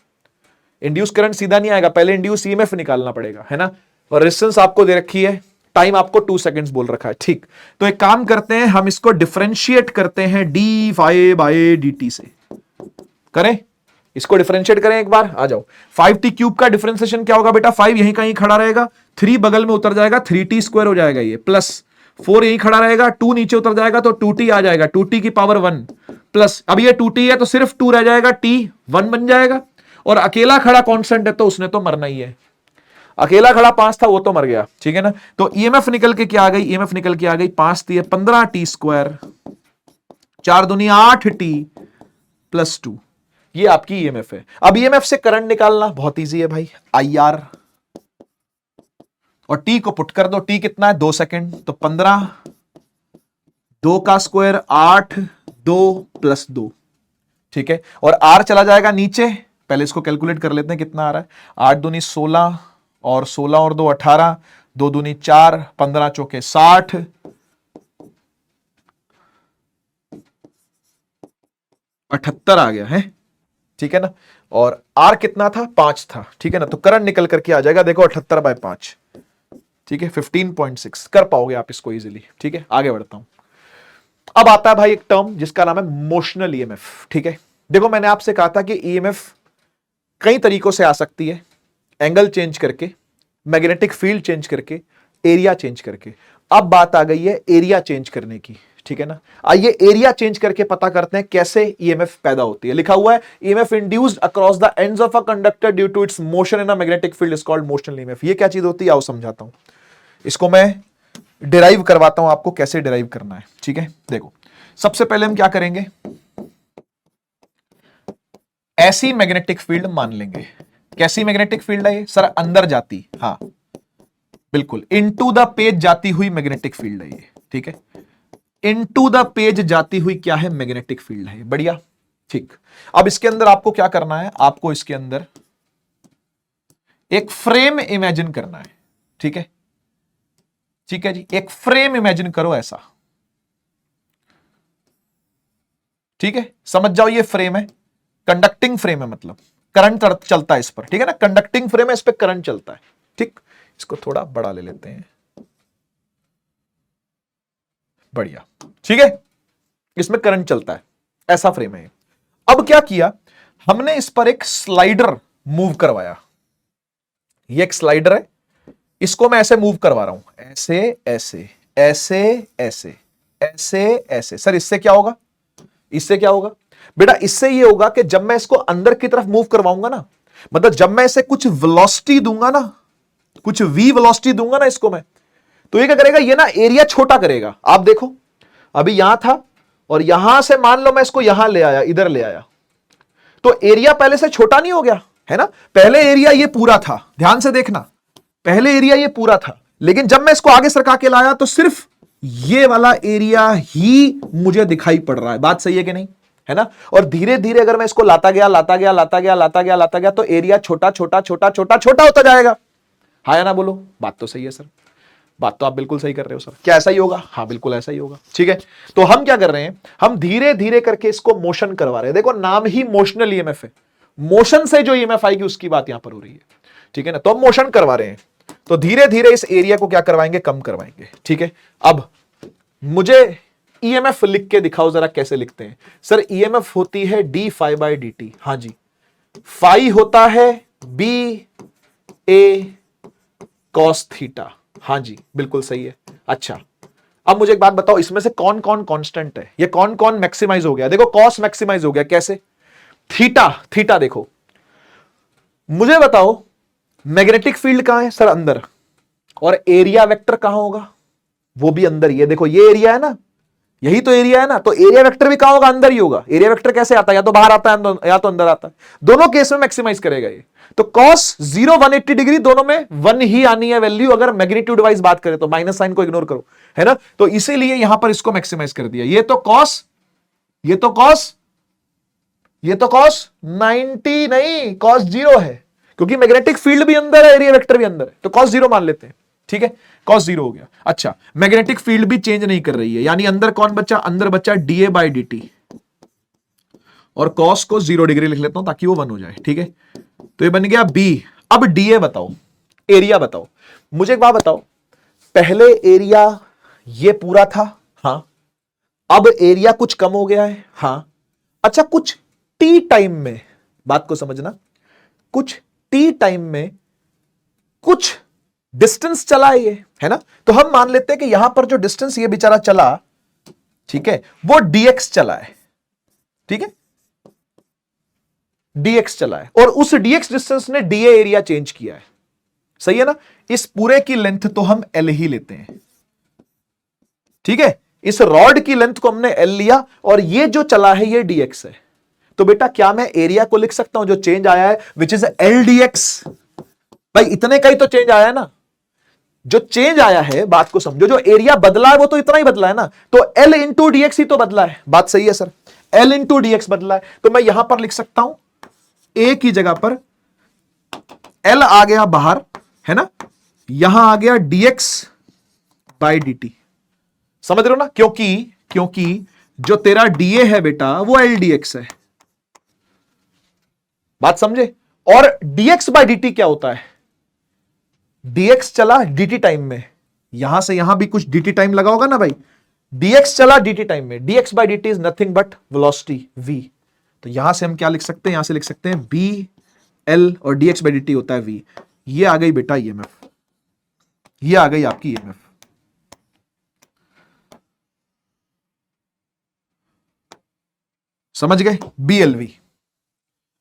इंड्यूस करंट सीधा नहीं आएगा, पहले इंड्यूस ईएमएफ निकालना पड़ेगा, है ना, और रेजिस्टेंस आपको दे रखी है, टाइम आपको 2 सेकंड्स बोल रखा है। ठीक, तो एक काम करते हैं, हम इसको डिफरेंशिएट करते हैं d∅dt से, करें इसको डिफरेंशिएट करें एक बार, आ जाओ। 5t³ का डिफरेंशिएशन क्या होगा बेटा, 5 यहीं कहीं खड़ा रहेगा, 3 बगल में उतर जाएगा, 3t² हो जाएगा ये, प्लस 4 यहीं खड़ा रहेगा, 2 नीचे उतर जाएगा तो 2t आ जाएगा, 2t की पावर 1 प्लस, अब ये 2t है तो सिर्फ 2 रह जाएगा, t 1 बन जाएगा, और अकेला खड़ा कांस्टेंट है तो उसने तो मरना ही है, अकेला खड़ा 5 था वो तो मर गया। ठीक है ना, तो ईएमएफ निकल के क्या आ गई, ईएमएफ निकल के आ गई 5 थी 15t², 4 दूनी 8t प्लस 2, ये आपकी ईएमएफ है। अब ईएमएफ से करंट निकालना बहुत इजी है भाई, IR, और टी को पुट कर दो, टी कितना है 2 सेकंड, तो 15 2 का स्क्वायर 8 2 प्लस 2। ठीक है, और आर चला जाएगा नीचे, पहले इसको कैलकुलेट कर लेते हैं कितना आ रहा है, 8 दूनी 16 और 16 और 2 18, 2 दूनी 4, 15 चौके 60, 78 आ गया है। ठीक है ना, और आर कितना था 5 था। ठीक है ना, तो करंट निकल करके आ जाएगा, देखो 78/5। ठीक है, 15.6 कर पाओगे आप इसको इजीली। ठीक है, आगे बढ़ता हूं। अब आता है भाई एक टर्म जिसका नाम है मोशनल ईएमएफ। ठीक है, देखो मैंने आपसे कहा था कि ईएमएफ कई तरीकों से आ सकती है, एंगल चेंज करके, मैग्नेटिक फील्ड चेंज करके, एरिया चेंज करके। अब बात आ गई है एरिया चेंज करने की। ठीक है ना, आइए एरिया चेंज करके पता करते हैं कैसे ईएमएफ पैदा होती है। लिखा हुआ है EMF induced across the ends of a conductor due to its motion in a magnetic field is called motional EMF. ये क्या चीज होती है आओ समझाता हूं, इसको मैं डिराइव करवाता हूं आपको कैसे डिराइव करना है। ठीक है, देखो सबसे पहले हम क्या करेंगे, ऐसी मैग्नेटिक फील्ड मान लेंगे। कैसी मैग्नेटिक फील्ड है ये सर, अंदर जाती, हाँ बिल्कुल, इनटू द पेज जाती हुई मैग्नेटिक फील्ड है ये। ठीक है, इनटू द पेज जाती हुई क्या है, मैग्नेटिक फील्ड है, बढ़िया। ठीक, अब इसके अंदर आपको क्या करना है, आपको इसके अंदर एक फ्रेम इमेजिन करना है। ठीक है, ठीक है जी, एक फ्रेम इमेजिन करो ऐसा। ठीक है, समझ जाओ ये फ्रेम है, कंडक्टिंग फ्रेम है, मतलब करंट चलता है इस पर। ठीक है ना, कंडक्टिंग फ्रेम है, इस पर करंट चलता है। ठीक, इसको थोड़ा बड़ा ले लेते हैं, बढ़िया। ठीक है, इसमें करंट चलता है, ऐसा फ्रेम है। अब क्या किया हमने, इस पर एक स्लाइडर मूव करवाया। ये एक स्लाइडर है, इसको मैं ऐसे मूव करवा रहा हूं, ऐसे ऐसे ऐसे ऐसे ऐसे ऐसे। सर इससे क्या होगा, इससे क्या होगा बेटा, इससे ये होगा कि जब मैं इसको अंदर की तरफ मूव करवाऊंगा ना, मतलब जब मैं इसे कुछ वेलोसिटी दूंगा ना, कुछ v वेलोसिटी दूंगा ना इसको मैं, तो ये क्या करेगा, ये ना एरिया छोटा करेगा। आप देखो अभी यहां था और यहां से मान लो मैं इसको यहां ले आया, इधर ले आया, तो एरिया पहले से छोटा नहीं हो गया है ना, पहले एरिया ये पूरा था, ध्यान से देखना, पहले एरिया ये पूरा था, लेकिन जब मैं इसको आगे सरका के लाया तो सिर्फ ये वाला एरिया ही मुझे दिखाई पड़ रहा है। बात सही है कि नहीं, है ना। और धीरे धीरे अगर मैं इसको लाता गया तो एरिया छोटा छोटा छोटा छोटा छोटा होता जाएगा। हाँ या ना बोलो, बात तो सही है सर, बात तो आप बिल्कुल सही कर रहे हो सर। क्या ऐसा ही होगा? हाँ बिल्कुल ऐसा ही होगा। ठीक है, तो हम क्या कर रहे हैं, हम धीरे धीरे करके इसको मोशन करवा रहे हैं। देखो नाम ही मोशनल ईएमएफ है, मोशन से जो ईएमएफ आएगी उसकी बात यहां पर हो रही है। ठीक है ना, तो हम मोशन करवा रहे हैं, तो धीरे धीरे इस एरिया को क्या करवाएंगे, कम करवाएंगे। ठीक है, अब मुझे ईएमएफ लिख के दिखाओ जरा, कैसे लिखते हैं सर? ईएमएफ होती है D phi by D T. हाँ जी, फाई होता है बी ए कॉस थीटा। हाँ जी बिल्कुल सही है। अच्छा, अब मुझे एक बात बताओ, इसमें से कौन कौन कांस्टेंट है? ये कौन कौन मैक्सिमाइज हो गया? देखो कॉस मैक्सिमाइज हो गया, कैसे? थीटा, थीटा देखो, मुझे बताओ मैग्नेटिक फील्ड कहां है सर? अंदर। और एरिया वेक्टर कहां होगा? वो भी अंदर ही है। देखो ये एरिया है ना, यही तो एरिया है ना, तो एरिया वेक्टर भी कहां होगा? अंदर ही होगा। एरिया वेक्टर कैसे आता है? या तो बाहर आता है या तो अंदर आता है। दोनों केस में मैक्सिमाइज करेगा ये। तो cos 0 180 डिग्री दोनों में 1 ही आनी है वैल्यू, अगर मैग्नीट्यूड वाइज बात करें तो। माइनस साइन को इग्नोर करो, है ना। तो इसीलिए यहां पर इसको मैक्सिमाइज कर दिया। ये तो cos, ये तो cos, ये तो cos 90 नहीं, cos 0 है, क्योंकि मैग्नेटिक फील्ड भी अंदर है, एरिया वेक्टर भी अंदर है, तो cos 0 मान लेते हैं। ठीक है, cos 0 हो गया। अच्छा, मैग्नेटिक फील्ड भी चेंज नहीं कर रही है, यानी अंदर कौन बचा? अंदर बचा डीए बाई डी टी, और cos को 0 डिग्री लिख लेता हूं ताकि वो 1 हो जाए। ठीक है, तो ये बन गया बी। अब डीए बताओ, एरिया बताओ। मुझे एक बात बताओ, पहले एरिया ये पूरा था, हां, अब एरिया कुछ कम हो गया है, हां। अच्छा, कुछ टी टाइम में, बात को समझना, कुछ टी टाइम में कुछ डिस्टेंस चला है ना। तो हम मान लेते हैं कि यहां पर जो डिस्टेंस ये बेचारा चला, ठीक है, वो dx चला है। ठीक है, dx चला है, और उस dx डिस्टेंस ने dA एरिया चेंज किया है। सही है ना। इस पूरे की लेंथ तो हम L ही लेते हैं। ठीक है, इस रॉड की लेंथ को हमने L लिया, और ये जो चला है ये dx है। तो बेटा क्या मैं एरिया को लिख सकता हूं जो चेंज आया है, विच इज L dx? भाई इतने का ही तो चेंज आया है ना। जो चेंज आया है, बात को समझो, जो एरिया बदला है वो तो इतना ही बदला है ना, तो L इंटू dx ही तो बदला है। बात सही है सर, L इंटू dx बदला है। तो मैं यहां पर लिख सकता हूं A की जगह पर L आ गया बाहर, है ना, यहां आ गया dx बाई dt। समझ रहे हो ना, क्योंकि जो तेरा dA है बेटा वो L dx है। बात समझे। और dx बाई dt क्या होता है? dx चला dt टाइम में, यहां से यहां भी कुछ dt टाइम लगा होगा ना भाई। dx चला dt टाइम में, dx by dt is nothing but velocity v। तो यहां से हम क्या लिख सकते हैं? यहां से लिख सकते हैं b l, और dx बाई dt होता है v। ये आ गई बेटा ईएमएफ, ये आ गई आपकी ईएमएफ। समझ गए? BLV,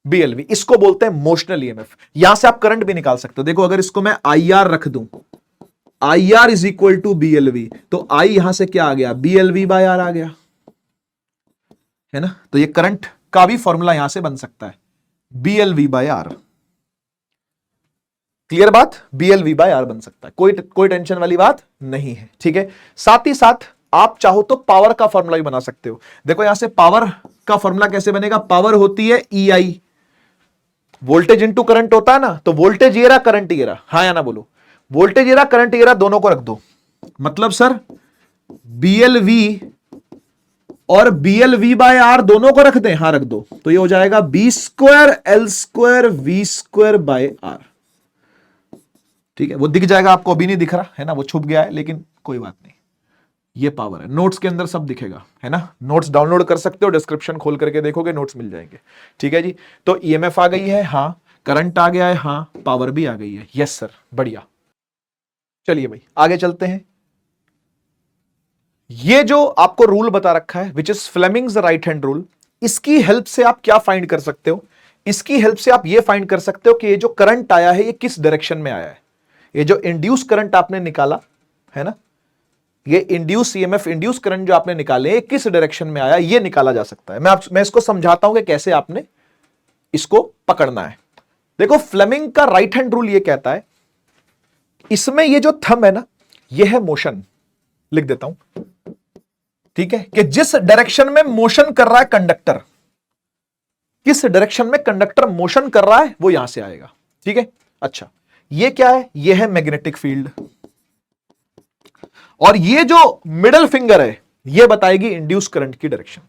BLV इसको बोलते हैं मोशनल ईएमएफ। यहां से आप करंट भी निकाल सकते हो। देखो अगर इसको मैं IR रख दूं, IR is equal to BLV, तो I यहां से क्या आ गया? BLV बाय R आ गया, है ना। तो ये करंट का भी फॉर्मूला यहां से बन सकता है, BLV बाय R। क्लियर बात? BLV बाय R बन सकता है, कोई टेंशन वाली बात नहीं है। ठीक है, साथ ही साथ आप चाहो तो पावर का फॉर्मूला भी बना सकते हो। देखो यहां से पावर का फॉर्मूला कैसे बनेगा? पावर होती है EI, वोल्टेज इंटू करंट होता है ना, तो वोल्टेज ये रहा, करंट ये रहा। हाँ या ना बोलो, वोल्टेज ये रहा, करंट ये रहा, दोनों को रख दो। मतलब सर BLV और BLV बाय R दोनों को रख दें? हाँ रख दो। तो ये हो जाएगा B square L square V square by R। ठीक है, वो दिख जाएगा आपको, अभी नहीं दिख रहा है ना, वो छुप गया है, लेकिन कोई बात नहीं, ये पावर है। नोट्स के अंदर सब दिखेगा, है ना। नोट्स डाउनलोड कर सकते हो, डिस्क्रिप्शन खोल करके देखोगे, नोट्स मिल जाएंगे। ठीक है जी, तो ईएमएफ आ गई है, हाँ, करंट आ गया है, हाँ, पावर भी आ गई है। यस सर, बढ़िया। चलिए भाई आगे चलते हैं। ये जो आपको रूल बता रखा है, which is Fleming's right hand rule, इसकी हेल्प से आप क्या फाइंड कर सकते हो? इसकी हेल्प से आप ये फाइंड कर सकते हो कि ये जो करंट आया है ये किस डायरेक्शन में आया है। ये जो इंड्यूस करंट आपने निकाला है ना, ये इंड्यूस ईएमएफ, इंड्यूस करंट जो आपने निकाले किस डायरेक्शन में आया, ये निकाला जा सकता है। मैं इसको समझाता हूं कि कैसे आपने इसको पकड़ना है। देखो फ्लेमिंग का राइट हैंड रूल ये कहता है इसमें ये जो थंब है ना, ये है मोशन, लिख देता हूं, ठीक है, कि जिस डायरेक्शन में मोशन कर रहा है कंडक्टर, किस डायरेक्शन में कंडक्टर मोशन कर रहा है वो यहां से आएगा, ठीक है। अच्छा, ये क्या है, ये है मैग्नेटिक फील्ड, और ये जो मिडल फिंगर है ये बताएगी इंड्यूस करंट की डायरेक्शन।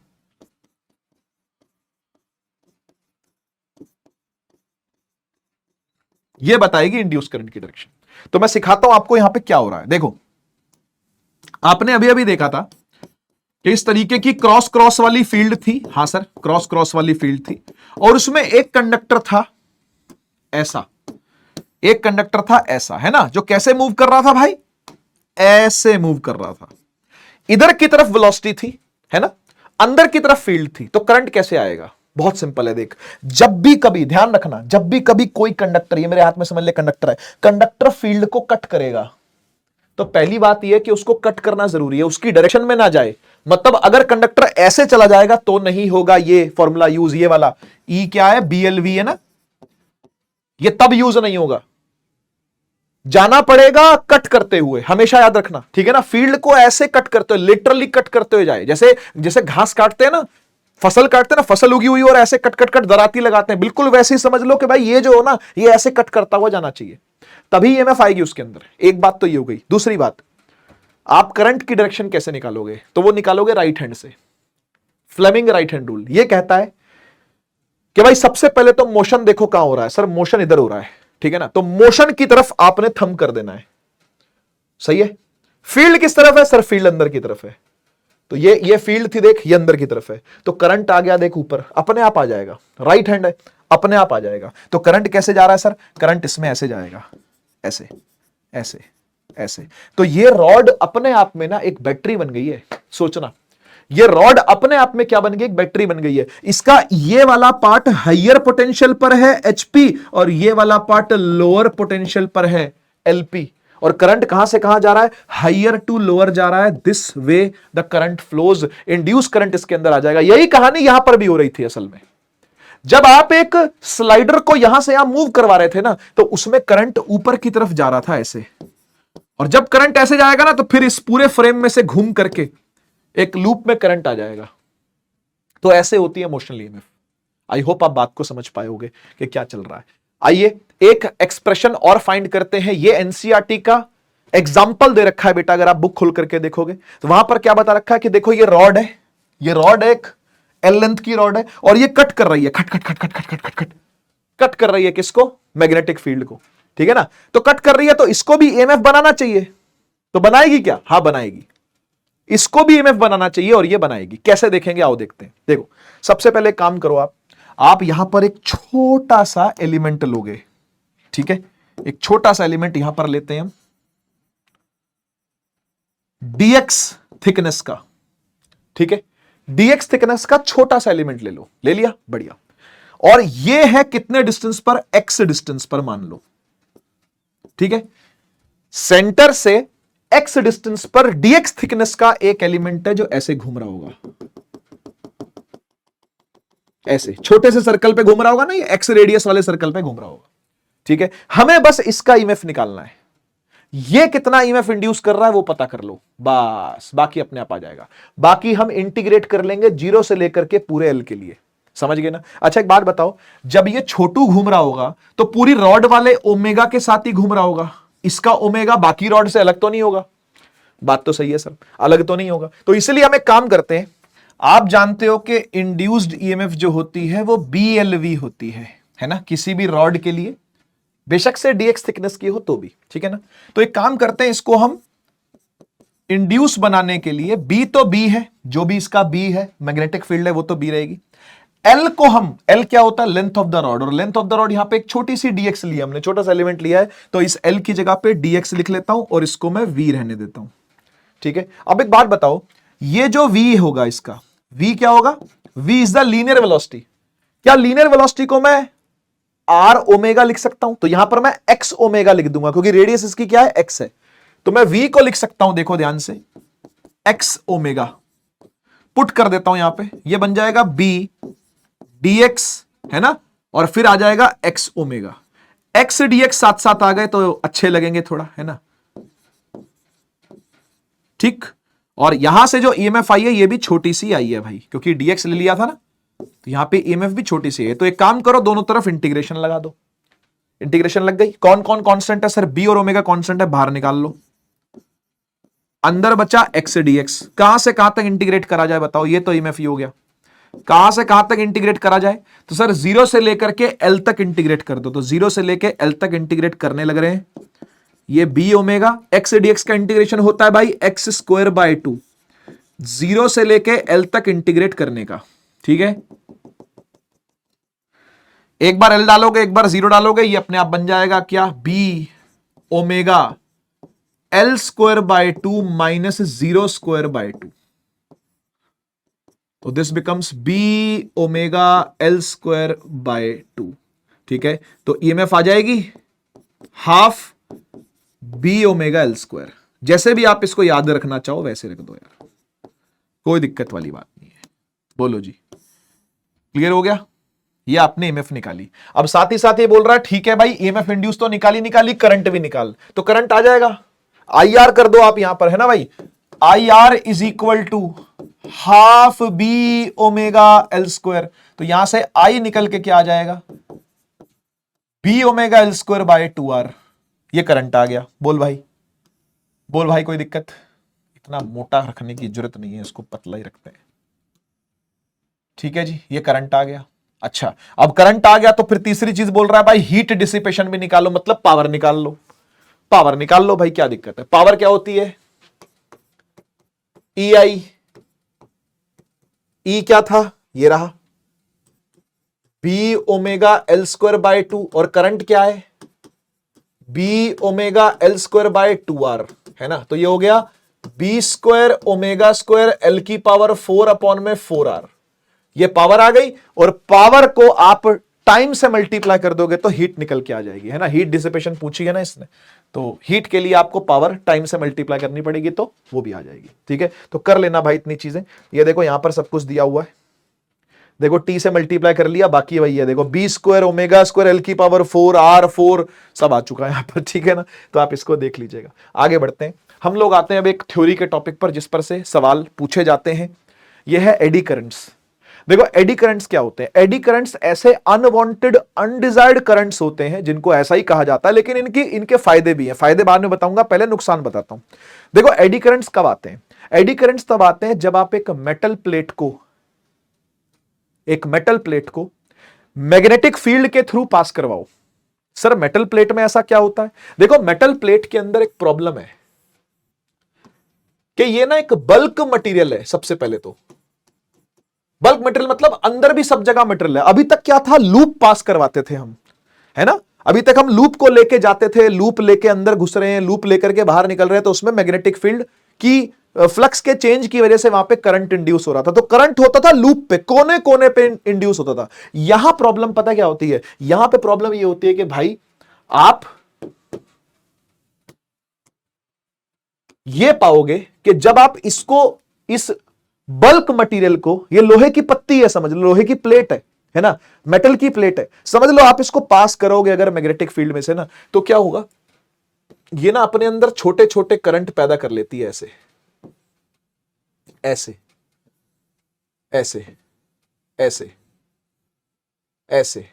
ये बताएगी इंड्यूस करंट की डायरेक्शन। तो मैं सिखाता हूं आपको यहां पे क्या हो रहा है। देखो, आपने अभी अभी देखा था कि इस तरीके की क्रॉस क्रॉस वाली फील्ड थी, हां सर, क्रॉस क्रॉस वाली फील्ड थी, और उसमें एक कंडक्टर था ऐसा, एक कंडक्टर था ऐसा, है ना, जो कैसे मूव कर रहा था भाई, ऐसे मूव कर रहा था। इधर की तरफ वेलोसिटी थी, है ना, अंदर की तरफ फील्ड थी, तो करंट कैसे आएगा, बहुत सिंपल है। देख, जब भी कभी, ध्यान रखना, जब भी कभी कोई कंडक्टर, ये मेरे हाथ में समझ ले कंडक्टर है, कंडक्टर फील्ड को कट करेगा, तो पहली बात यह है कि उसको कट करना जरूरी है, उसकी डायरेक्शन में ना जाए। मतलब अगर कंडक्टर ऐसे चला जाएगा तो नहीं होगा ये फॉर्मूला यूज, ये वाला ई क्या है, BLV है ना, ये तब यूज नहीं होगा, जाना पड़ेगा कट करते हुए, हमेशा याद रखना, ठीक है ना। फील्ड को ऐसे कट करते हुए, लिटरली कट करते हुए जाए, जैसे जैसे घास काटते हैं ना, फसल काटते हैं ना, फसल उगी हुई और ऐसे कट कट कट दराती लगाते हैं, बिल्कुल वैसे ही समझ लो कि भाई ये जो हो ना, ये ऐसे कट करता हुआ जाना चाहिए, तभी EMF आएगी उसके अंदर। एक बात तो ये हो गई। दूसरी बात, आप करंट की डायरेक्शन कैसे निकालोगे, तो वो निकालोगे राइट हैंड से। फ्लेमिंग राइट हैंड रूल ये कहता है कि भाई सबसे पहले तो मोशन देखो कहां हो रहा है, सर मोशन इधर हो रहा है, ठीक है ना, तो मोशन की तरफ आपने थंब कर देना है, सही है। फील्ड किस तरफ है, सर फील्ड अंदर की तरफ है, तो ये फील्ड थी, देख ये अंदर की तरफ है, तो करंट आ गया, देख ऊपर अपने आप आ जाएगा, राइट हैंड है, अपने आप आ जाएगा। तो करंट कैसे जा रहा है सर, करंट इसमें ऐसे जाएगा, ऐसे ऐसे ऐसे। तो ये रॉड अपने आप में ना एक बैटरी बन गई है, सोचना, ये रॉड अपने आप में क्या बन गई, एक बैटरी बन गई है। इसका ये वाला पार्ट हायर पोटेंशियल पर है HP, और ये वाला पार्ट लोअर पोटेंशियल पर है LP। और करंट कहां से कहां जा रहा है, हायर टू लोअर जा रहा है, this way the current flows, induce current इसके अंदर आ जाएगा। यही कहानी यहां पर भी हो रही थी असल में। जब आप एक स्लाइडर को यहां से यहां मूव करवा रहे थे ना, तो उसमें करंट ऊपर की तरफ जा रहा था ऐसे, और जब करंट ऐसे जाएगा ना, तो फिर इस पूरे फ्रेम में से घूम करके एक लूप में करंट आ जाएगा। तो ऐसे होती है मोशनल EMF। आई होप आप बात को समझ पाओगे कि क्या चल रहा है। आइए एक एक्सप्रेशन और फाइंड करते हैं। ये NCERT का एग्जाम्पल दे रखा है बेटा, अगर आप बुक खोल करके देखोगे तो वहां पर क्या बता रखा है कि देखो ये रॉड है, ये रॉड एक L लेंथ की रॉड है, और ये कट कर रही है, खट खट खट खट खट खट खट खट कट कर रही है किसको, मैग्नेटिक फील्ड को, ठीक है ना। तो कट कर रही है, तो इसको भी EMF बनाना चाहिए, तो बनाएगी क्या, हां बनाएगी, इसको भी EMF बनाना चाहिए और ये बनाएगी। कैसे देखेंगे, आओ देखते हैं। देखो, सबसे पहले काम करो, आप यहां पर एक छोटा सा एलिमेंट लोगे, ठीक है, एक छोटा सा एलिमेंट यहां पर लेते हैं हम, DX थिकनेस का, ठीक है, DX थिकनेस का छोटा सा एलिमेंट ले लो, ले लिया, बढ़िया। और ये है कितने डिस्टेंस पर, X डिस्टेंस पर मान लो, ठीक है। सेंटर से X डिस्टेंस पर DX थिकनेस का एक एलिमेंट है जो ऐसे घूम रहा होगा, ऐसे छोटे से सर्कल पे घूम रहा होगा ना, ये X रेडियस वाले सर्कल पे घूम रहा होगा, ठीक है। हमें बस इसका EMF निकालना है, ये कितना EMF इंड्यूस कर रहा है वो पता कर लो, बस बाकी अपने आप आ जाएगा। बाकी हम इंटीग्रेट कर लेंगे 0 से लेकर के पूरे L के लिए, समझ गए ना। अच्छा एक बात बताओ, जब ये छोटू घूम रहा होगा तो पूरी रॉड वाले ओमेगा के साथ ही घूम रहा होगा, इसका ओमेगा बाकी रॉड से अलग तो नहीं होगा, बात तो सही है सर, अलग तो नहीं होगा। तो इसलिए हम एक काम करते हैं, आप जानते हो कि इंड्यूस्ड EMF जो होती है वो BLV होती है ना, किसी भी रॉड के लिए, बेशक से DX थिकनेस की हो तो भी, ठीक है ना। तो एक काम करते हैं, इसको हम इंड्यूस बनाने के लिए, B तो B है, जो भी इसका B है, मैग्नेटिक फील्ड है वो तो B रहेगी। L को हम, L क्या होता है, लेंथ ऑफ द रॉड, और लेंथ ऑफ द रॉड यहां पे एक छोटी सी DX लिया हमने, छोटा सा एलिमेंट लिया है, तो इस L की जगह पे DX लिख लेता हूं और इसको मैं V रहने देता हूं, ठीक है। अब एक बात बताओ, ये जो V होगा, इसका V क्या होगा, V is the linear velocity. क्या लीनियर वेलोसिटी को मैं R ओमेगा लिख सकता हूं, तो यहां पर मैं X ओमेगा लिख दूंगा, क्योंकि रेडियस इसकी क्या है, X है, तो मैं V को लिख सकता हूं, देखो ध्यान से, X ओमेगा पुट कर देता हूं यहां पे, ये बन जाएगा B DX, है ना, और फिर आ जाएगा X omega. X D x साथ साथ आ गए तो अच्छे लगेंगे थोड़ा, है ना, ठीक। और यहां से जो ईएमएफ आई है ये भी छोटी सी आई है भाई, क्योंकि डीएक्स ले लिया था ना, तो यहां पे ईएमएफ भी छोटी सी है। तो एक काम करो, दोनों तरफ इंटीग्रेशन लगा दो। इंटीग्रेशन लग गई। कौन कौन कांस्टेंट है सर? बी और ओमेगा कांस्टेंट है, बाहर निकाल लो। अंदर बचा एक्स डीएक्स। कहां से कहां तक इंटीग्रेट करा जाए बताओ? ये तो ईएमएफ ही हो गया। कहां से कहां तक इंटीग्रेट करा जाए? तो सर 0 से लेकर के एल तक इंटीग्रेट कर दो। तो 0 से लेकर एल तक इंटीग्रेट करने लग रहे हैं। ये बी ओमेगा एक्स डीएक्स का इंटीग्रेशन होता है भाई एक्स स्क्वायर बाय 2, 0 से लेके एल तक इंटीग्रेट करने का, ठीक है। एक बार एल डालोगे, एक बार 0 डालोगे, ये अपने आप बन जाएगा क्या? B omega L square by 2 minus 0 square by 2। तो this becomes B omega L square by 2, ठीक है। तो ईएमएफ आ जाएगी half B omega L square. जैसे भी आप इसको याद रखना चाहो वैसे रख दो यार, कोई दिक्कत वाली बात नहीं है। बोलो जी, क्लियर हो गया? ये आपने ईएमएफ निकाली। अब साथ ही साथ ये बोल रहा है ठीक है भाई, ईएमएफ इंड्यूस तो निकाली, करंट भी निकाल। तो करंट आ जाएगा, आई आर कर दो आप यहां पर, है ना भाई। I R is equal to half B omega L square. तो यहां से आई निकल के क्या आ जाएगा? B omega L square by 2r। ये करंट आ गया। बोल भाई कोई दिक्कत? इतना मोटा रखने की जरूरत नहीं है, इसको पतला ही रखते हैं, ठीक है जी। ये करंट आ गया। अच्छा, अब करंट आ गया तो फिर तीसरी चीज बोल रहा है भाई हीट डिसिपेशन भी निकालो, मतलब पावर निकाल लो। पावर निकाल लो भाई, क्या दिक्कत है? पावर क्या होती है? ई आई। ई क्या था? ये रहा B omega L square by 2। और करंट क्या है? B omega L square by 2r, है ना। तो ये हो गया B square omega square L की पावर 4 अपॉन में 4r। ये पावर आ गई, और पावर को आप टाइम से मल्टीप्लाई कर दोगे तो हीट निकल के आ जाएगी, है ना। हीट डिसिपेशन पूछी है ना इसने, तो हीट के लिए आपको पावर टाइम से मल्टीप्लाई करनी पड़ेगी, तो वो भी आ जाएगी, ठीक है। तो कर लेना भाई इतनी चीजें। ये देखो यहां पर सब कुछ दिया हुआ है, देखो टी से मल्टीप्लाई कर लिया, बाकी वही है, देखो B square omega square L की पावर 4r4 सब आ चुका है यहां पर, ठीक है ना। तो आप इसको देख लीजिएगा। आगे बढ़ते हैं, हम लोग आते हैं अब एक थ्योरी के टॉपिक पर जिस पर से सवाल पूछे जाते हैं। यह है एडी करंट्स। देखो एडी करंट्स क्या होते हैं? एडी करंट्स ऐसे अनवांटेड अनडिजायर्ड करंट्स होते हैं जिनको ऐसा ही कहा जाता है, लेकिन इनके फायदे भी हैं। फायदे बाद में बताऊंगा, पहले नुकसान बताता हूं। देखो एडी करंट्स कब आते हैं? एडी करंट्स तब आते हैं जब आप एक मेटल प्लेट को मैग्नेटिक फील्ड के थ्रू पास करवाओ। सर मेटल प्लेट में ऐसा क्या होता है? देखो मेटल प्लेट के अंदर एक प्रॉब्लम है कि ये ना एक बल्क मटेरियल है। सबसे पहले तो बल्क मटेरियल मतलब अंदर भी सब जगह मटेरियल है। अभी तक क्या था? लूप पास करवाते थे हम, है ना। अभी तक हम लूप को लेके जाते थे, लूप लेके अंदर घुस रहे हैं, लूप लेकर के बाहर निकल रहे हैं, तो उसमें मैग्नेटिक फील्ड की फ्लक्स के चेंज की वजह से वहां पे करंट इंड्यूस हो रहा था। तो करंट होता था लूप पे, कोने कोने पे इंड्यूस होता था। यहां प्रॉब्लम पता क्या होती है? यहां पे प्रॉब्लम ये होती है कि भाई आप ये पाओगे कि जब आप इस बल्क मटेरियल को, ये लोहे की पत्ती है समझ लो, लोहे की प्लेट है ना, मेटल की प्लेट है समझ लो, आप इसको पास करोगे अगर मैग्नेटिक फील्ड में से ना, तो क्या होगा? ये ना अपने अंदर छोटे छोटे करंट पैदा कर लेती है, ऐसे ऐसे ऐसे ऐसे ऐसे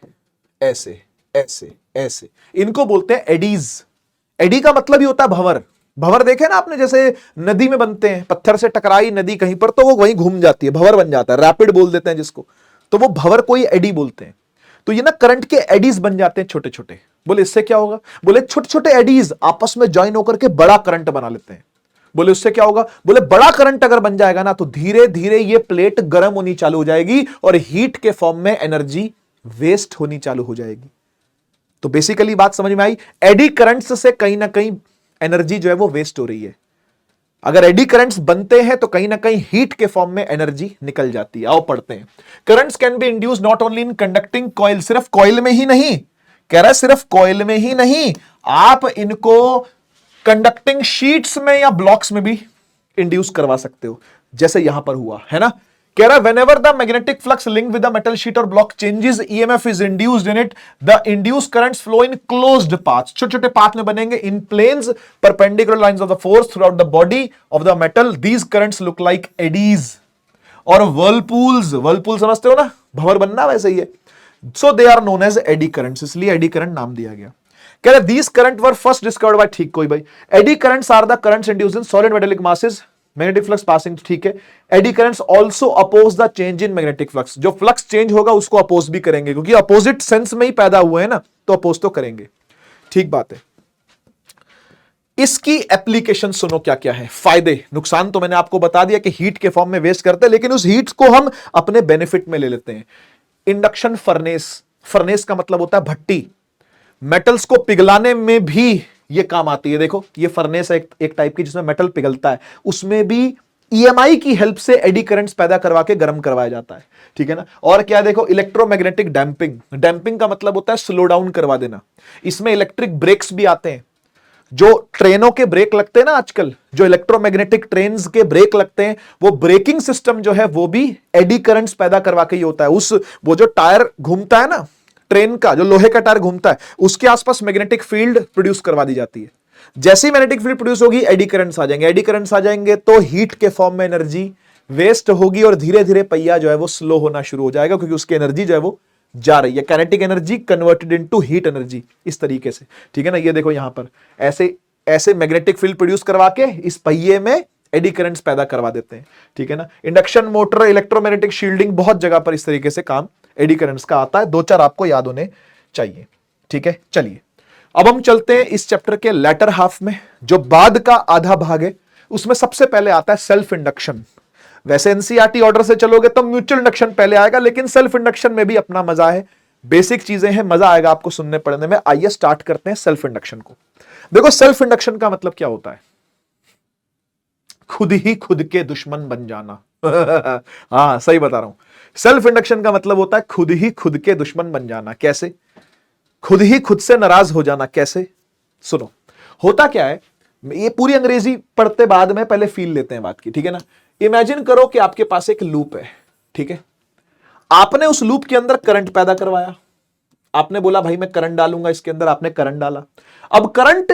ऐसे ऐसे ऐसे। इनको बोलते हैं एडीज। एडी का मतलब ही होता है भंवर। भंवर देखे ना आपने, जैसे नदी में बनते हैं, पत्थर से टकराई नदी कहीं पर तो वो वहीं घूम जाती है, भंवर बन जाता है, रैपिड बोल देते हैं जिसको, तो वो भंवर को ही एडी बोलते हैं। तो ये ना करंट के एडीज बन जाते हैं छोटे छोटे। बोले इससे क्या होगा? बोले छोटे छोटे एडीज आपस में ज्वाइन होकर के बड़ा करंट बना लेते हैं। बोले उससे क्या होगा? बोले बड़ा करंट अगर बन जाएगा ना तो धीरे धीरे ये प्लेट गर्म होनी चालू हो जाएगी और हीट के फॉर्म में एनर्जी वेस्ट होनी चालू हो जाएगी। तो बेसिकली बात समझ में आई? एडी करंट्स से कहीं ना कहीं एनर्जी जो है वो वेस्ट हो रही है। अगर एडी करंट्स बनते हैं तो कहीं ना कहीं हीट के फॉर्म में एनर्जी निकल जाती है। आओ पढ़ते हैं। Currents can be induce not only in conducting coil, सिर्फ कॉइल में ही नहीं, कह रहा है सिर्फ कॉइल में ही नहीं, आप इनको कंडक्टिंग शीट्स में या ब्लॉक्स में भी इंड्यूस करवा सकते हो, जैसे यहां पर हुआ है ना कह रहा है whenever the magnetic flux linked with the metal sheet or block changes, EMF is induced in it. The induced currents flow in closed paths. छोटे छोटे पाथ में बनेंगे in planes perpendicular lines of the force throughout the body of the metal. These currents look like eddies और whirlpools. whirlpool समझते हो ना, भंवर बनना वैसे ही है. So they are known as eddy currents. इसलिए eddy current नाम दिया गया. कह रहे these current were first discovered by, ठीक कोई भाई, eddy currents are the currents induced in solid metallic masses. Magnetic flux passing, ठीक है. Eddy currents also oppose the change in magnetic flux. जो फ्लक्स चेंज होगा उसको अपोज भी करेंगे, क्योंकि अपोजिट सेंस में ही पैदा हुए हैं ना, तो अपोज तो करेंगे. ठीक बात है. इसकी एप्लीकेशन सुनो क्या क्या है, फायदे. नुकसान तो मैंने आपको बता दिया कि हीट के फॉर्म में वेस्ट करते हैं, लेकिन उस हीट को हम अपने बेनिफिट में ले लेते हैं. Induction furnace. फर्नेस का मतलब होता है भट्टी. मेटल्स को पिघलाने में भी ये काम आती है. देखो ये फर्नेस है एक टाइप की जिसमें मेटल पिघलता है, उसमें भी ईएमआई की हेल्प से एडी करंट्स पैदा करवा के गर्म करवाया जाता है. ठीक है ना. और क्या देखो, इलेक्ट्रोमैग्नेटिक डैंपिंग. डैंपिंग का मतलब होता है स्लो डाउन करवा देना. इसमें इलेक्ट्रिक ब्रेक्स भी आते हैं. जो ट्रेनों के ब्रेक लगते हैं ना आजकल, जो इलेक्ट्रोमैग्नेटिक ट्रेन्स के ब्रेक लगते हैं, वो ब्रेकिंग सिस्टम जो है वो भी एडी करंट्स पैदा करवा के ही होता है. वो जो टायर घूमता है ना ट्रेन का, जो लोहे का टायर घूमता है, उसके आसपास मैग्नेटिक फील्ड प्रोड्यूस करवा दी जाती है. जैसे ही मैग्नेटिक फील्ड प्रोड्यूस होगी, एडी करंट्स आ जाएंगे. एडी करंट्स आ जाएंगे तो हीट के फॉर्म में एनर्जी वेस्ट होगी और धीरे धीरे पहिया जो है वो स्लो होना शुरू हो जाएगा, क्योंकि उसकी एनर्जी जो है वो जा रही है. Kinetic energy converted into heat energy, इस तरीके से. ठीक है ना. ये देखो यहां पर ऐसे ऐसे मैग्नेटिक फील्ड प्रोड्यूस करवा के इस पहिए में एडी करंट्स पैदा करवा देते हैं. ठीक है ना. इंडक्शन मोटर, इलेक्ट्रोमैग्नेटिक शील्डिंग, बहुत जगह पर इस तरीके से काम एडी करंट्स का आता है. दो चार आपको याद होने चाहिए. ठीक है. चलिए अब हम चलते हैं इस चैप्टर के लेटर हाफ में. जो बाद का आधा भाग है उसमें सबसे पहले आता है सेल्फ इंडक्शन. वैसे एनसीईआरटी ऑर्डर से चलोगे तो म्यूचुअल इंडक्शन पहले आएगा, लेकिन सेल्फ इंडक्शन में भी अपना मजा है. बेसिक चीजें हैं, मजा आएगा आपको सुनने पढ़ने में. आइए स्टार्ट करते हैं सेल्फ इंडक्शन को. देखो सेल्फ इंडक्शन का मतलब क्या होता है, खुद ही खुद के दुश्मन बन जाना. हाँ सही बता रहा हूं. सेल्फ इंडक्शन का मतलब होता है खुद ही खुद के दुश्मन बन जाना. कैसे? खुद ही खुद से नाराज हो जाना. कैसे? सुनो, होता क्या है, ये पूरी अंग्रेजी पढ़ते बाद में पहले फील लेते हैं बात की. ठीक है ना. इमेजिन करो कि आपके पास एक लूप है. ठीक है. आपने उस लूप के अंदर करंट पैदा करवाया. आपने बोला भाई मैं करंट डालूंगा इसके अंदर. आपने करंट डाला. अब करंट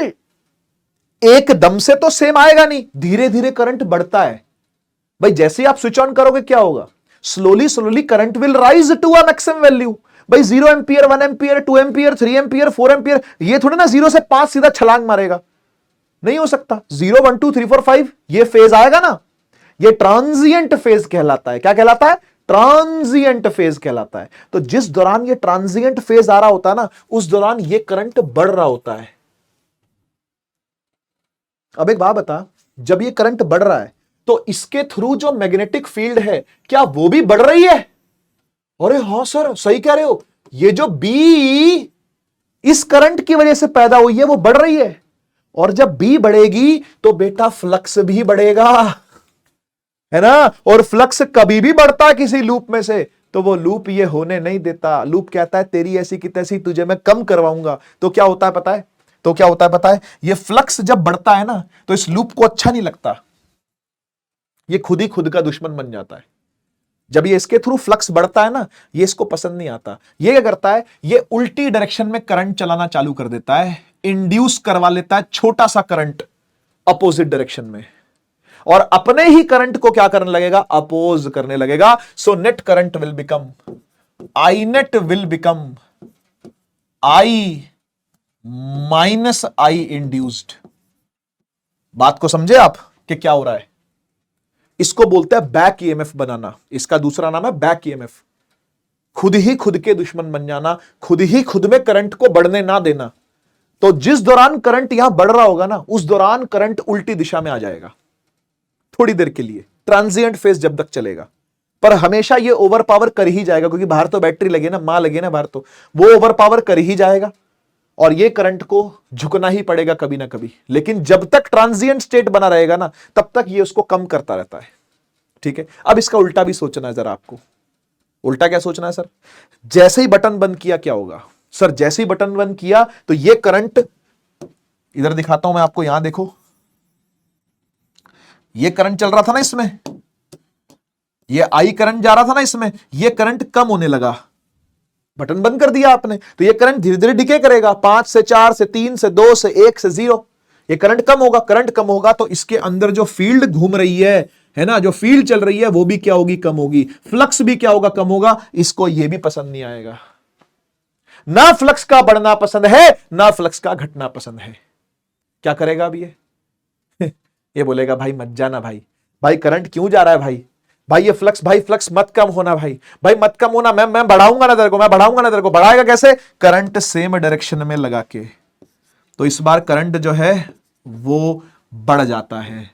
एकदम से तो सेम आएगा नहीं, धीरे धीरे करंट बढ़ता है. भाई जैसे ही आप स्विच ऑन करोगे क्या होगा, slowly slowly current will rise to a maximum value. भाई 0 ampere, 1 ampere, 2 ampere, 3 ampere, 4 ampere, ये थोड़ी ना 0 से 5 सीधा छलांग मारेगा. नहीं हो सकता. 0 1 2 3 4 5 ये फेज आएगा ना, ये ट्रांजिएंट फेज कहलाता है. क्या कहलाता है? ट्रांजिएंट फेज कहलाता है. तो जिस दौरान ये ट्रांजिएंट फेज आ रहा होता है ना, उस दौरान ये करंट बढ़ रहा होता है. अब एक बात बता, जब ये करंट बढ़ रहा है तो इसके थ्रू जो मैग्नेटिक फील्ड है क्या वो भी बढ़ रही है? अरे हां सर सही कह रहे हो. ये जो बी इस करंट की वजह से पैदा हुई है वो बढ़ रही है. और जब बी बढ़ेगी तो बेटा फ्लक्स भी बढ़ेगा, है ना. और फ्लक्स कभी भी बढ़ता है किसी लूप में से, तो वो लूप ये होने नहीं देता. लूप कहता है तेरी ऐसी की तैसी तुझे मैं कम करवाऊंगा. तो क्या होता है पता है? तो क्या होता है पता है? ये फ्लक्स जब बढ़ता है ना तो इस लूप को अच्छा नहीं लगता. ये खुद ही खुद का दुश्मन बन जाता है. जब ये इसके थ्रू फ्लक्स बढ़ता है ना, ये इसको पसंद नहीं आता. ये क्या करता है, ये उल्टी डायरेक्शन में करंट चलाना चालू कर देता है. इंड्यूस करवा लेता है छोटा सा करंट अपोजिट डायरेक्शन में, और अपने ही करंट को क्या करने लगेगा, अपोज करने लगेगा. So net current will become I net will become I minus I induced. बात को समझे आप कि क्या हो रहा है? इसको बोलते हैं बैक ईएमएफ बनाना. इसका दूसरा नाम है बैक ईएमएफ. खुद ही खुद के दुश्मन बन जाना, खुद ही खुद में करंट को बढ़ने ना देना. तो जिस दौरान करंट यहां बढ़ रहा होगा ना, उस दौरान करंट उल्टी दिशा में आ जाएगा थोड़ी देर के लिए, ट्रांजिएंट फेज जब तक चलेगा. पर हमेशा ये ओवर पावर कर ही जाएगा, क्योंकि बाहर तो बैटरी लगे ना, मां लगे ना बाहर, तो वो ओवर पावर कर ही जाएगा और ये करंट को झुकना ही पड़ेगा कभी ना कभी. लेकिन जब तक ट्रांजिएंट स्टेट बना रहेगा ना, तब तक ये उसको कम करता रहता है. ठीक है. अब इसका उल्टा भी सोचना है जरा आपको. उल्टा क्या सोचना है सर? जैसे ही बटन बंद किया क्या होगा सर? जैसे ही बटन बंद किया तो ये करंट, इधर दिखाता हूं मैं आपको, यहां देखो, ये करंट चल रहा था ना इसमें, ये आई करंट जा रहा था ना इसमें, ये करंट कम होने लगा, बटन बंद कर दिया आपने, तो ये करंट धीरे धीरे डिके करेगा, 5 से 4 से 3 से 2 से 1 से 0, ये करंट कम होगा। करंट कम होगा तो इसके अंदर जो फील्ड घूम रही है ना, जो फील्ड चल रही है वो भी क्या होगी, कम होगी। फ्लक्स भी क्या होगा, कम होगा। इसको ये भी पसंद नहीं आएगा, ना फ्लक्स का बढ़ना पसंद है ना फ्लक्स का घटना पसंद है। क्या करेगा अब ये ये बोलेगा भाई मत जाना भाई, भाई करंट क्यों जा रहा है भाई, भाई ये फ्लक्स, भाई फ्लक्स मत कम होना भाई, भाई मत कम होना, मैं बढ़ाऊंगा ना तेरे को, मैं बढ़ाऊंगा ना तेरे को। बढ़ाएगा कैसे, करंट सेम डायरेक्शन में लगा के। तो इस बार करंट जो है वो बढ़ जाता है।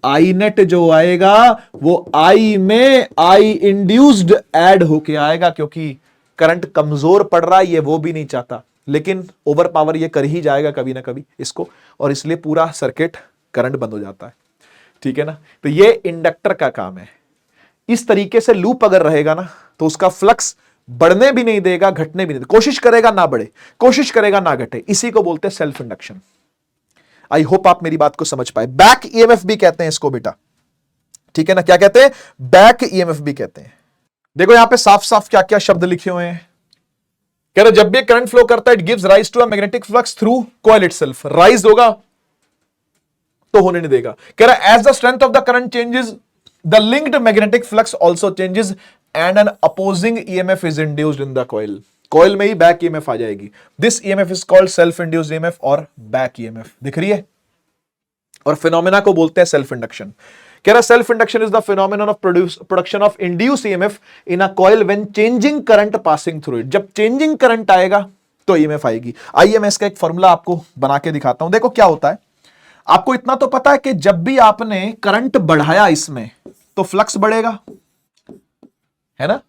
आई नेट जो आएगा वो आई में आई इंड्यूस्ड ऐड होके आएगा, क्योंकि करंट कमजोर पड़ रहा है, ये वो भी नहीं चाहता, लेकिन ओवर पावर ये कर ही जाएगा कभी ना कभी इसको, और इसलिए पूरा सर्किट करंट बंद हो जाता है। ठीक है ना, तो ये इंडक्टर का काम है। इस तरीके से लूप अगर रहेगा ना तो उसका फ्लक्स बढ़ने भी नहीं देगा, घटने भी नहीं देगा, कोशिश करेगा ना बढ़े, कोशिश करेगा ना घटे। इसी को बोलते हैं सेल्फ इंडक्शन। आई होप आप मेरी बात को समझ पाए। बैक ईएमएफ भी कहते हैं इसको बेटा, ठीक है ना, क्या कहते हैं, बैक ईएमएफ भी कहते हैं। देखो यहां पे साफ साफ क्या क्या शब्द लिखे हुए हैं। कह रहे जब भी करंट फ्लो करता है, it gives rise to a magnetic flux through coil itself. Rise होगा तो होने नहीं देगा। कह रहा है as the strength of the current changes, the linked magnetic flux also changes and an opposing EMF is induced in the coil. Coil में ही बैक ईएमएफ आ जाएगी। This EMF is called self induced EMF और back EMF. दिख रही है, और phenomena को बोलते हैं सेल्फ इंडक्शन। कह रहा self induction is the phenomenon of production of induce EMF in a coil when changing current passing through it. जब चेंजिंग करंट आएगा तो ईएमएफ आएगी। आइए मैं इसका एक फॉर्मूला आपको बना के दिखाता हूं। देखो क्या होता है, आपको इतना तो पता है कि जब भी आपने करंट बढ़ाया इसमें तो फ्लक्स बढ़ेगा, है ना,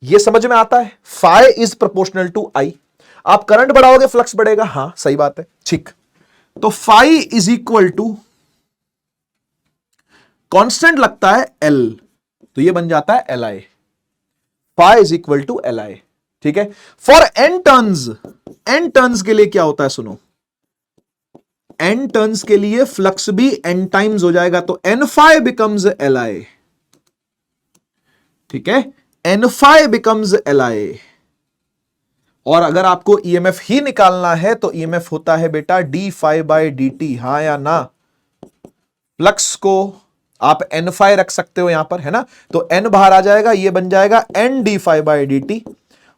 ये समझ में आता है। फाई इज प्रोपोर्शनल टू आई। आप करंट बढ़ाओगे फ्लक्स बढ़ेगा, हां सही बात है, ठीक। तो phi is equal to constant लगता है एल, तो ये बन जाता है L I. Phi is equal to L I, ठीक है। For N turns, N turns के लिए क्या होता है सुनो, एन टर्न्स के लिए फ्लक्स भी एन टाइम्स हो जाएगा, तो N phi becomes L I, ठीक है, N phi becomes L I. और अगर आपको ईएमएफ ही निकालना है तो ईएमएफ होता है बेटा D phi by D T, हां या ना। फ्लक्स को आप एन फाई रख सकते हो यहां पर, है ना, तो एन बाहर आ जाएगा, ये बन जाएगा N D phi by D T,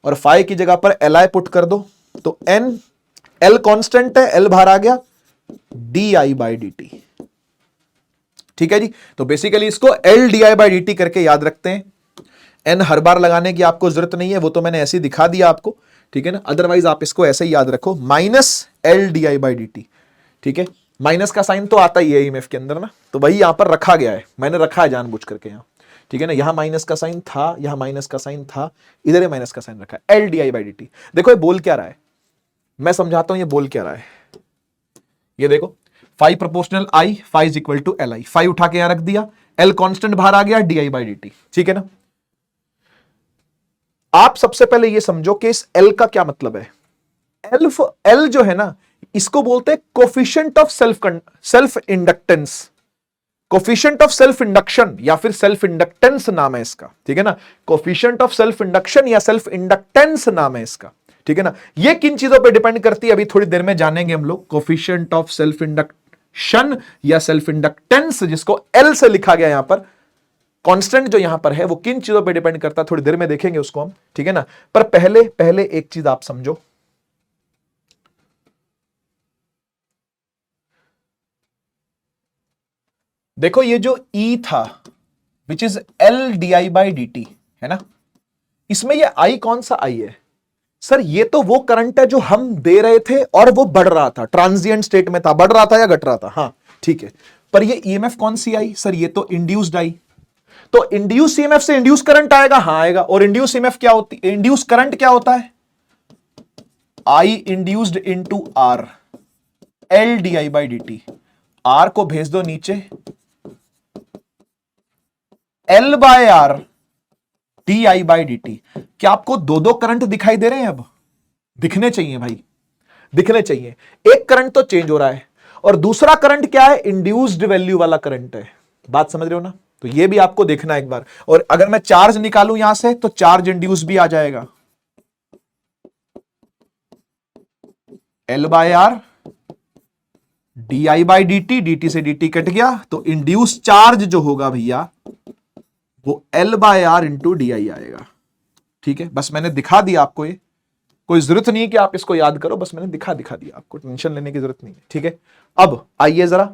और फाई की जगह पर एल आई पुट कर दो, तो एन, एल कांस्टेंट है, एल बाहर आ गया, D I by D T. ठीक है जी, तो बेसिकली इसको L D I by D T करके याद रखते हैं। एन हर बार लगाने की आपको जरूरत नहीं है, वो तो मैंने ऐसे ही दिखा दिया आपको, ठीक है ना। अदरवाइज आप इसको ऐसे ही याद रखो, minus L D I by D T, ठीक है। माइनस का साइन तो आता ही है ईएमएफ के अंदर ना, तो वही यहां पर रखा गया है, मैंने रखा है जानबूझ करके यहां, ठीक है ना। यहां माइनस का साइन था, यहां माइनस का साइन था, इधर ही माइनस का साइन रखा है, L D I by D T. देखो ये बोल क्या रहा है, मैं समझाता हूं ये बोल क्या रहा है। ये देखो, phi proportional I, phi is equal to L I, phi उठा के यहां रख दिया, एल कांस्टेंट बाहर आ गया, D I by D T, ठीक है ना। आप सबसे पहले ये समझो कि इस एल का क्या मतलब है। एल जो है ना, इसको बोलते हैं coefficient of self inductance, coefficient of self induction या फिर सेल्फ इंडक्टेंस नाम है इसका, ठीक है ना। कोफिशिएंट ऑफ सेल्फ इंडक्शन या सेल्फ इंडक्टेंस नाम है इसका, ठीक है ना। ये किन चीजों पे डिपेंड करती है अभी थोड़ी देर में जानेंगे हम लोग। कोफिशिएंट ऑफ सेल्फ इंडक्शन या सेल्फ इंडक्टेंस, जिसको एल से लिखा गया यहां पर, कांस्टेंट जो यहां पर है वो किन चीजों पे डिपेंड करता है थोड़ी देर में देखेंगे उसको हम, ठीक है ना। पर पहले एक चीज आप समझो, देखो ये जो E था which is L D I by D T, है ना, इसमें ये I कौन सा I है सर, ये तो वो करंट है जो हम दे रहे थे और वो बढ़ रहा था, ट्रांजिएंट स्टेट में था, बढ़ रहा था या घट रहा था, हाँ ठीक है। पर ये ईएमएफ कौन सी आई सर, ये तो इंड्यूस्ड आई, तो इंड्यूस ईएमएफ से इंड्यूस करंट आएगा, हाँ आएगा। और इंड्यूस ईएमएफ क्या होती है, इंड्यूस करंट क्या होता है, I induced into R, L D I by D T. R को भेज दो नीचे, L by R D I by D T. क्या आपको दो दो करंट दिखाई दे रहे हैं, अब दिखने चाहिए भाई, दिखने चाहिए। एक करंट तो चेंज हो रहा है और दूसरा करंट क्या है, इंड्यूस्ड वैल्यू वाला करंट है, बात समझ रहे हो ना। तो ये भी आपको देखना एक बार। और अगर मैं चार्ज निकालूं यहां से तो चार्ज इंड्यूस भी आ जाएगा, L/R di/dt, dt से dt कट गया, तो इंड्यूस चार्ज जो होगा भैया वो L/R इंटू डी आएगा। ठीक है, बस मैंने दिखा दिया आपको, ये कोई जरूरत नहीं है कि आप इसको याद करो, बस मैंने दिखा दिया, आपको टेंशन लेने की जरूरत नहीं है। ठीक है, अब आइए जरा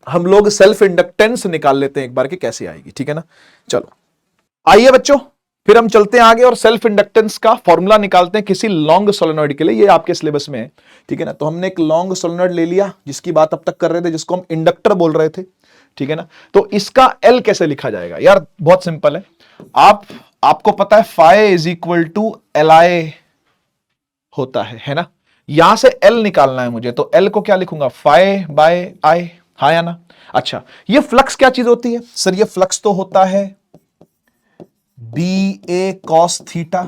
हम लोग सेल्फ इंडक्टेंस निकाल लेते हैं एक बार कि कैसे आएगी। ठीक है ना, चलो आइए बच्चों, फिर हम चलते हैं आगे और सेल्फ इंडक्टेंस का फॉर्मूला निकालते हैं किसी लॉन्ग सोलेनॉइड के लिए। ये आपके सिलेबस में है। ठीक है ना, तो हमने एक लॉन्ग सोलेनॉइड ले लिया जिसकी बात अब तक कर रहे थे, जिसको हम इंडक्टर बोल रहे थे। ठीक है ना, तो इसका L कैसे लिखा जाएगा यार, बहुत सिंपल है। आपको पता है phi is equal to LI होता है ना। यहां से L निकालना है मुझे, तो L को क्या लिखूंगा, फाई बाय I, हाँ या ना। अच्छा, ये फ्लक्स क्या चीज होती है सर, ये फ्लक्स तो होता है BA cos थीटा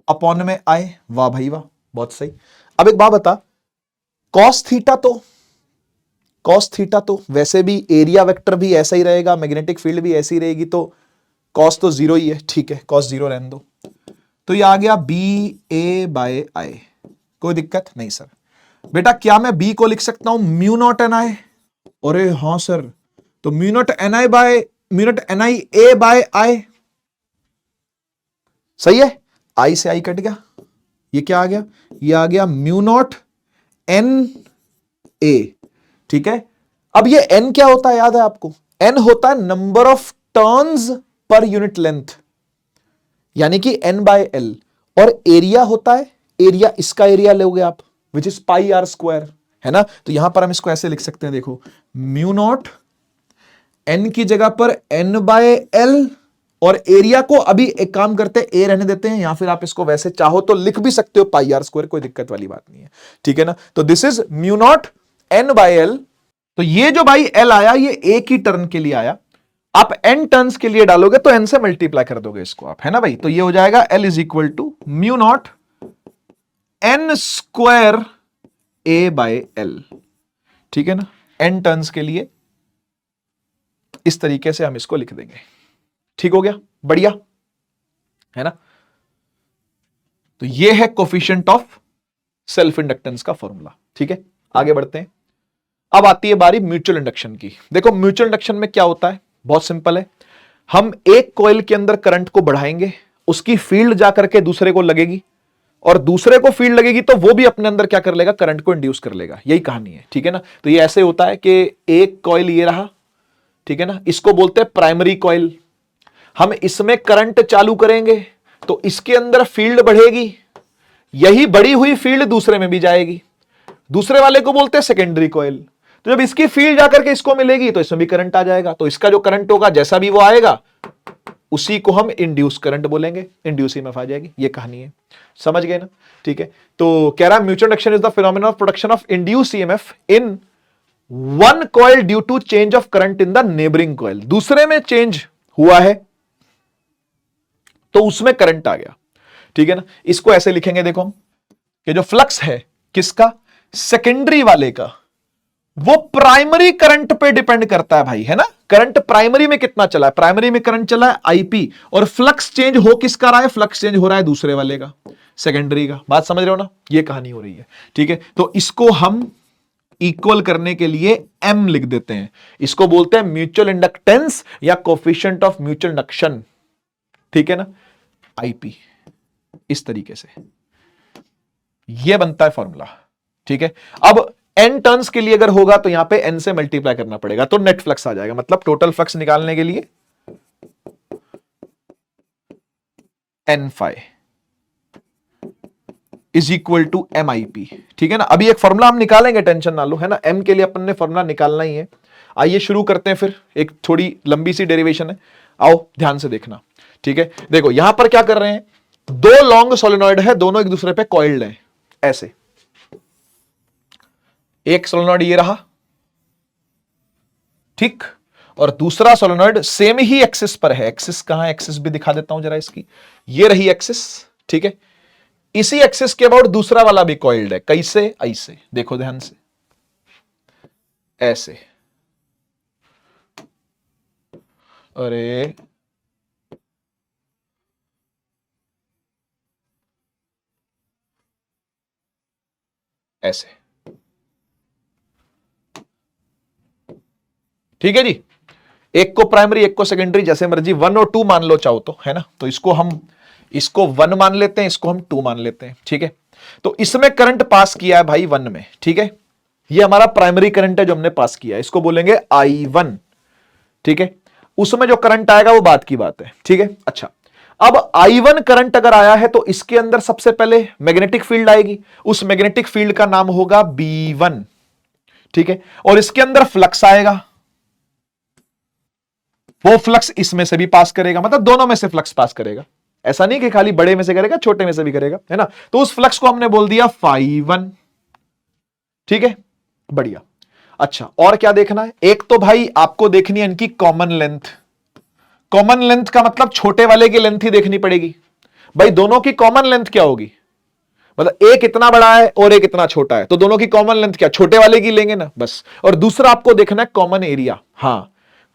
अपॉन में I। वाह भाई वाह, बहुत सही। अब एक बात बता, cos थीटा तो वैसे भी एरिया वेक्टर भी ऐसा ही रहेगा, मैग्नेटिक फील्ड भी ऐसी रहेगी, तो cos तो जीरो ही है। ठीक है, cos जीरो रहने दो, तो ये आ गया BA बाय I। कोई दिक्कत नहीं सर। बेटा क्या मैं B को लिख सकता हूं म्यू नॉट NI? अरे हां सर, तो म्यू नॉट NI A बाय I सही है। I से I कट गया, ये क्या आ गया, ये आ गया म्यू नॉट NA। ठीक है, अब ये N क्या होता है याद है आपको, N होता है number of turns per unit length, यानी कि N बाय L। और एरिया होता है, एरिया इसका एरिया लोगे आप, which is pi R square, है ना। तो यहां पर हम इसको ऐसे लिख सकते हैं, देखो म्यू नॉट N की जगह पर N बाय L, और एरिया को अभी एक काम करते हैं A रहने देते हैं, या फिर आप इसको वैसे चाहो तो लिख भी सकते हो पाई आर स्क्वायर, कोई दिक्कत वाली बात नहीं है। ठीक है ना, तो this is mu naught N by L। तो ये जो भाई L आया ये एक ही टर्न के लिए आया, आप N टर्न्स के लिए डालोगे तो N से मल्टीप्लाई कर दोगे इसको आप, है ना भाई। तो ये हो जाएगा L is equal to mu naught N square A by L। ठीक है ना, N टर्न्स के लिए इस तरीके से हम इसको लिख देंगे। ठीक हो गया, बढ़िया है ना। तो ये है कोफिशिएंट ऑफ सेल्फ इंडक्टेंस का फॉर्मूला। ठीक है, आगे बढ़ते हैं। अब आती है बारी म्यूचुअल इंडक्शन की। देखो म्यूचुअल इंडक्शन में क्या होता है, बहुत सिंपल है। हम एक कॉइल के अंदर करंट को बढ़ाएंगे, उसकी फील्ड जाकर के दूसरे को लगेगी, और दूसरे को फील्ड लगेगी तो वो भी अपने अंदर क्या कर लेगा, करंट को इंड्यूस कर लेगा। यही कहानी है। ठीक है ना, तो ये ऐसे होता है कि एक कॉइल ये रहा, ठीक है ना, इसको बोलते हैं प्राइमरी कॉइल। हम इसमें करंट चालू करेंगे तो इसके अंदर फील्ड बढ़ेगी, यही बढ़ी हुई फील्ड दूसरे में भी जाएगी, दूसरे वाले को बोलते हैं सेकेंडरी कॉइल। तो जब इसकी फील्ड जाकर के इसको मिलेगी तो इसमें भी करंट आ जाएगा, तो इसका जो करंट होगा जैसा भी वो आएगा उसी को हम इंड्यूस करंट बोलेंगे, इंड्यूस ईएमएफ आ जाएगी। ये कहानी है, समझ गए ना। ठीक है, तो कह रहा है mutual induction is the phenomenon of production of induce EMF in one coil due to change of current in the neighbouring coil. दूसरे में चेंज हुआ है तो उसमें करंट आ गया। ठीक है ना, इसको ऐसे लिखेंगे, देखो हम कि जो फ्लक्स है किसका, सेकेंडरी वाले का, वो प्राइमरी करंट पे डिपेंड करता है भाई, है ना। करंट प्राइमरी में कितना चला है, प्राइमरी में करंट चला है आईपी, और फ्लक्स चेंज हो किसका रहा है, फ्लक्स चेंज हो रहा है दूसरे वाले का, सेकेंडरी का। बात समझ रहे हो ना, ये कहानी हो रही है। ठीक है, तो इसको हम इक्वल करने के लिए M लिख देते हैं, इसको बोलते हैं म्यूचुअल इंडक्टेंस या कोफिशिएंट ऑफ म्यूचुअल इंडक्शन। ठीक है ना, आईपी, इस तरीके से यह बनता है फॉर्मूला। ठीक है, अब N टर्न्स के लिए अगर होगा तो यहां पे N से मल्टीप्लाई करना पड़ेगा, तो नेट फ्लक्स आ जाएगा। मतलब टोटल फ्लक्स निकालने के लिए N phi is equal to MIP। ठीक है ना, अभी एक फॉर्मूला हम निकालेंगे, टेंशन ना लो, है ना। M के लिए अपन ने फॉर्मूला निकालना ही है। आइए शुरू करते हैं, फिर एक थोड़ी लंबी सी डेरिवेशन है, आओ ध्यान से देखना। ठीक है, देखो यहां पर क्या कर रहे हैं, दो लॉन्ग सोलेनॉइड है, दोनों एक दूसरे पे कॉइल्ड है ऐसे। एक सोलेनॉइड ये रहा, ठीक, और दूसरा सोलेनॉइड सेम ही एक्सिस पर है। एक्सिस कहां है, एक्सिस भी दिखा देता हूं जरा इसकी, ये रही एक्सिस। ठीक है, इसी एक्सिस के अबाउट दूसरा वाला भी कॉइल्ड है, कैसे, ऐसे देखो ध्यान से, ऐसे। अरे ऐसे, ठीक है जी। एक को प्राइमरी एक को सेकेंडरी, जैसे मर्जी 1 और 2 मान लो चाहो तो, है ना। तो इसको 1 मान लेते हैं, इसको हम 2 मान लेते हैं, ठीक है। तो इसमें करंट पास किया है भाई 1 में, ठीक है। ये हमारा प्राइमरी करंट है जो हमने पास किया है, इसको बोलेंगे I1, ठीक है। उसमें जो करंट आएगा वो बात की बात है, ठीक है। अच्छा, अब I1 करंट अगर आया है तो इसके अंदर सबसे पहले मैग्नेटिक फील्ड आएगी, उस मैग्नेटिक फील्ड का नाम होगा B1, ठीक है। और इसके अंदर फ्लक्स आएगा, वो फ्लक्स इसमें से भी पास करेगा, मतलब दोनों में से फ्लक्स पास करेगा। ऐसा नहीं कि खाली बड़े में से करेगा, छोटे में से भी करेगा, है ना। तो उस फ्लक्स को हमने बोल दिया φ1, ठीक है, बढ़िया। अच्छा, और क्या देखना है? एक तो भाई आपको देखनी है इनकी कॉमन लेंथ। कॉमन लेंथ का मतलब छोटे वाले की लेंथ ही देखनी पड़ेगी। भाई दोनों की कॉमन लेंथ क्या होगी? मतलब एक इतना बड़ा है और एक इतना छोटा है, तो दोनों की कॉमन लेंथ क्या? छोटे वाले की लेंगे ना, बस। और दूसरा आपको देखना है कॉमन एरिया। हां,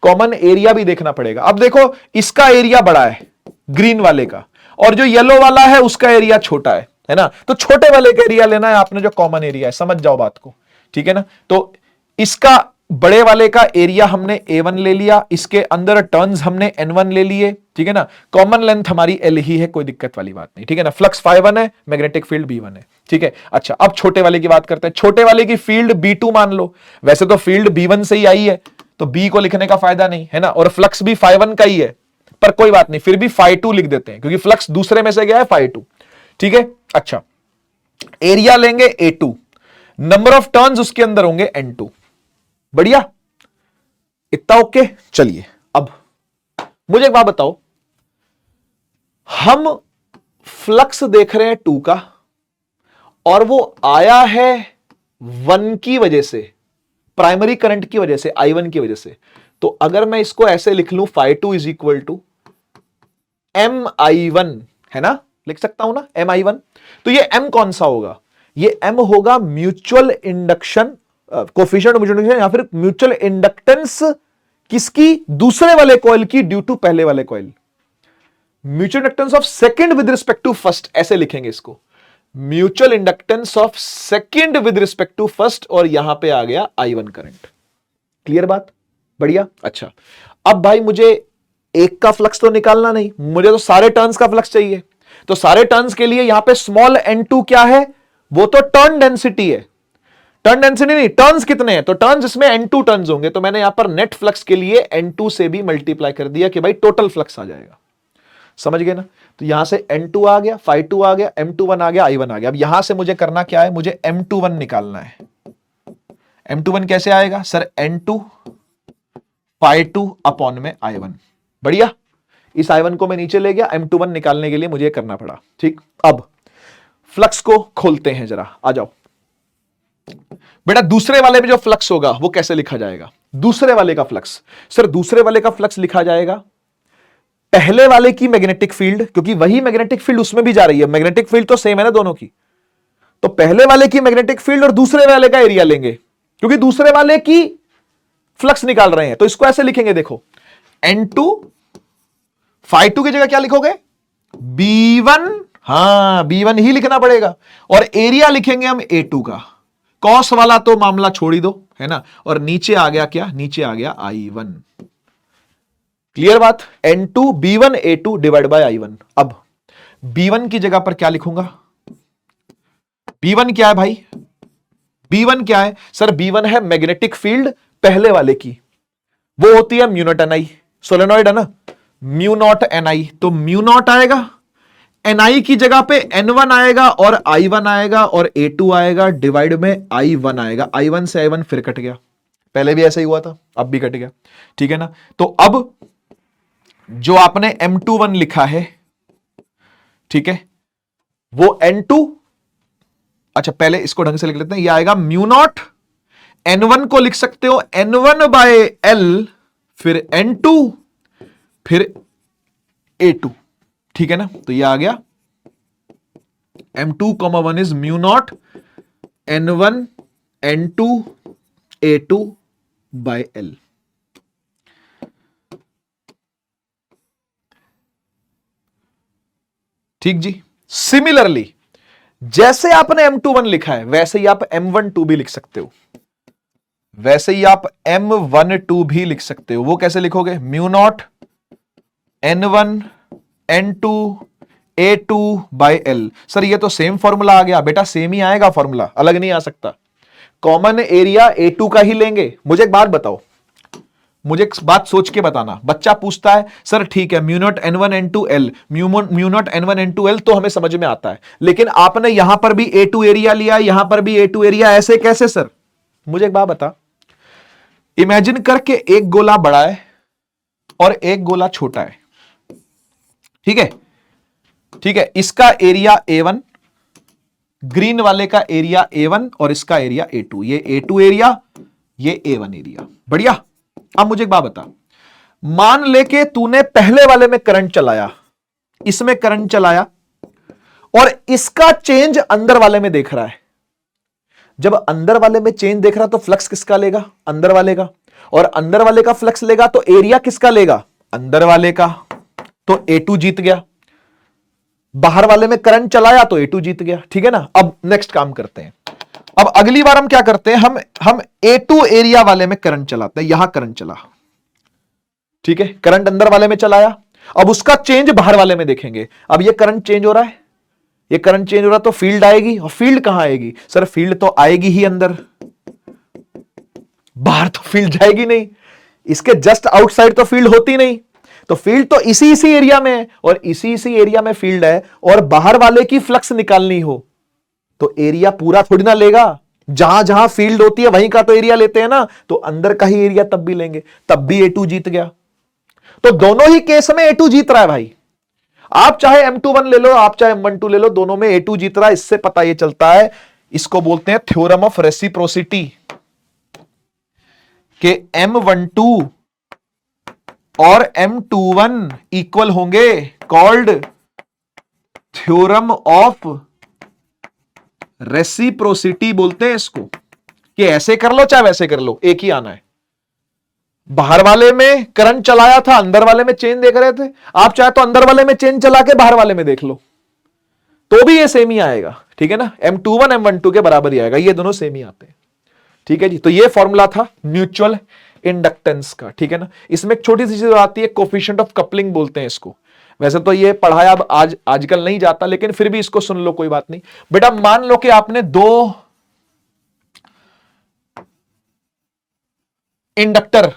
कॉमन एरिया भी देखना पड़ेगा। अब देखो, इसका एरिया बड़ा है ग्रीन वाले का, और जो येलो वाला है उसका एरिया छोटा है ना। तो छोटे वाले का एरिया लेना है आपने, जो कॉमन एरिया है। समझ जाओ बात को, ठीक है ना। तो इसका बड़े वाले का एरिया हमने A1 ले लिया, इसके अंदर टर्न्स हमने N1 ले लिए, ठीक है ना। कॉमन लेंथ हमारी L ही है, कोई दिक्कत वाली बात नहीं, ठीक है ना। फ्लक्स φ1 है, मैग्नेटिक फील्ड B1 है, ठीक है। अच्छा, अब छोटे वाले की बात करते हैं। छोटे वाले की फील्ड B2 मान लो। वैसे तो फील्ड B1 से ही आई है, तो B को लिखने का फायदा नहीं है ना, और फ्लक्स भी φ1 का ही है, पर कोई बात नहीं, फिर भी φ2 लिख देते हैं, क्योंकि फ्लक्स दूसरे में से गया है φ2, ठीक है। अच्छा, एरिया लेंगे A2, नंबर ऑफ टर्न्स उसके अंदर होंगे N2, बढ़िया, इतना ओके। चलिए, अब मुझे एक बात बताओ, हम फ्लक्स देख रहे हैं 2 का, और वो आया है 1 की वजह से, प्राइमरी करंट की वजह से, I1 की वजह से। तो अगर मैं इसको ऐसे लिख लूं, φ2 इज इक्वल टू MI1, है ना, लिख सकता हूं ना MI1। तो ये M कौन सा होगा? ये M होगा mutual induction coefficient, mutual induction, या फिर म्यूचुअल इंडक्टेंस किसकी? दूसरे वाले कॉइल की ड्यू टू पहले वाले coil. Mutual inductance of second with respect to first, ऐसे लिखेंगे इसको, mutual inductance of second with respect to first, और यहां पे आ गया I1 करंट। क्लियर बात? बढ़िया। अच्छा, अब भाई मुझे एक का फ्लक्स तो निकालना नहीं, मुझे तो सारे टर्न्स का फ्लक्स चाहिए। तो सारे टर्न्स के लिए यहां पे स्मॉल n2 क्या है? वो तो टर्न डेंसिटी है। टर्न डेंसिटी नहीं, टर्न्स कितने हैं? तो टर्न्स इसमें N2 टर्न्स होंगे, तो मैंने यहां पर नेट फ्लक्स के लिए N2 से भी मल्टीप्लाई कर दिया कि भाई टोटल फ्लक्स आ जाएगा। समझ गए ना? तो यहां से N2 आ गया, φ2 आ गया, M21 आ गया, I1 आ गया। अब यहां से मुझे करना क्या है? मुझे M21 निकालना है। M21 कैसे आएगा सर? N2 φ2 अपॉन में I1। बढ़िया, इस I1 को मैं नीचे ले गया, M21 निकालने के लिए मुझे करना पड़ा, ठीक। अब फ्लक्स को खोलते हैं जरा, आ जाओ बेटा। दूसरे वाले में जो फ्लक्स होगा वो कैसे लिखा जाएगा? दूसरे वाले का फ्लक्स, सर दूसरे वाले का फ्लक्स लिखा जाएगा पहले वाले की मैग्नेटिक फील्ड, क्योंकि वही मैग्नेटिक फील्ड उसमें भी जा रही है, मैग्नेटिक फील्ड तो सेम है ना दोनों की। तो पहले वाले की मैग्नेटिक फील्ड और दूसरे वाले का एरिया लेंगे, क्योंकि दूसरे वाले की फ्लक्स निकाल रहे हैं। तो इसको ऐसे लिखेंगे, देखो, N2 φ2 की जगह क्या लिखोगे? B1, हां B1 ही लिखना पड़ेगा, और एरिया लिखेंगे हम A2 का। कॉस वाला तो मामला छोड़ ही दो, है ना। और नीचे आ गया क्या? नीचे आ गया I1। क्लियर बात? N2 B1 A2 divide by I1। अब B1 की जगह पर क्या लिखूंगा? B1 क्या है भाई? B1 क्या है सर? B1 है मैग्नेटिक फील्ड पहले वाले की, वो होती है म्यू नॉट NI, सोलेनॉइड है ना, म्यू नॉट NI। तो म्यू नॉट आएगा, NI की जगह पे N1 आएगा, और I1 आएगा, और A2 आएगा, डिवाइड में I1 आएगा। I1 से I1 फिर कट गया, पहले भी ऐसा ही हुआ था, अब भी कट गया, ठीक है ना। तो अब जो आपने M21 लिखा है, ठीक है, वो N2, अच्छा पहले इसको ढंग से लिख लेते हैं, ये आएगा म्यू नॉट, N1 को लिख सकते हो N1 बाय L, फिर N2, फिर A2, ठीक है ना। तो ये आ गया M2,1 is mu naught N1 N2 A2 by L। ठीक जी। सिमिलरली जैसे आपने M21 लिखा है वैसे ही आप M12 भी लिख सकते हो, वैसे ही आप M12 भी लिख सकते हो। वो कैसे लिखोगे? Mu naught N1 N2 A2 by L। Sir ये तो सेम फॉर्मूला आ गया। बेटा सेम ही आएगा फॉर्मूला, अलग नहीं आ सकता। कॉमन एरिया A2 का ही लेंगे। मुझे एक बात बताओ, मुझे एक बात सोच के बताना। बच्चा पूछता है सर ठीक है mu naught N1 N2 L, mu naught N1 N2 L तो हमें समझ में आता है, लेकिन आपने यहां पर भी A2 एरिया लिया, यहां पर भी A2 एरिया, ऐसे कैसे सर? मुझे एक बात बता, इमेजिन करके एक गोला बड़ा है और एक गोला छोटा है, ठीक है? ठीक है, इसका एरिया A1, ग्रीन वाले का एरिया A1 और इसका एरिया A2, ये A2 एरिया, ये A1 एरिया। बढ़िया। अब मुझे एक बात बता, मान लेके तूने पहले वाले में करंट चलाया, इसमें करंट चलाया और इसका चेंज अंदर वाले में देख रहा है। जब अंदर वाले में चेंज देख रहा तो फ्लक्स किसका लेगा? अंदर वाले का। और अंदर वाले का फ्लक्स लेगा तो एरिया किसका लेगा? अंदर वाले का। तो A2 जीत गया। बाहर वाले में करंट चलाया तो A2 जीत गया। ठीक है ना? अब नेक्स्ट काम करते हैं। अब अगली बार हम क्या करते हैं, हम A2 एरिया वाले में करंट चलाते हैं। यहां करंट चला, ठीक है, करंट अंदर वाले में चलाया। अब उसका चेंज बाहर वाले में देखेंगे। अब ये करंट चेंज हो रहा है, ये करंट चेंज हो रहा तो फील्ड आएगी। और फील्ड कहां आएगी? सर फील्ड तो आएगी ही अंदर, बाहर तो फील्ड जाएगी नहीं। इसके जस्ट आउटसाइड तो फील्ड होती नहीं। तो फील्ड तो इसी इसी एरिया में है और इसी इसी एरिया में फील्ड है, और बाहर वाले की फ्लक्स निकालनी हो तो एरिया पूरा थोड़ी ना लेगा। जहां जहां फील्ड होती है वहीं का तो एरिया लेते हैं ना, तो अंदर का ही एरिया तब भी लेंगे, तब भी A2 जीत गया। तो दोनों ही केस में A2 जीत रहा है भाई। आप चाहे M21 ले लो, आप चाहे M12 ले लो, दोनों में A2 जीत रहा है। इससे पता यह चलता है, इसको बोलते हैं थ्योरम ऑफ रेसिप्रोसिटी, कि M12 और M21 इक्वल होंगे, कॉल्ड थ्योरम ऑफ रेसिप्रोसिटी बोलते हैं इसको। कि ऐसे कर लो चाहे वैसे कर लो, एक ही आना है। बाहर वाले में करंट चलाया था, अंदर वाले में चेंज देख रहे थे, आप चाहे तो अंदर वाले में चेंज चला के बाहर वाले में देख लो, तो भी ये सेम ही आएगा। ठीक है ना? M21 M12 के बराबर ही आएगा, ये दोनों सेम ही आते हैं। ठीक है जी। तो ये फॉर्मूला था म्यूचुअल इंडक्टेंस का। ठीक है ना? इसमें एक छोटी सी चीज आती है, कोफिशिएंट ऑफ कपलिंग बोलते हैं इसको। वैसे तो ये पढ़ाया अब आजकल नहीं जाता, लेकिन फिर भी इसको सुन लो, कोई बात नहीं। बेटा मान लो कि आपने दो इंडक्टर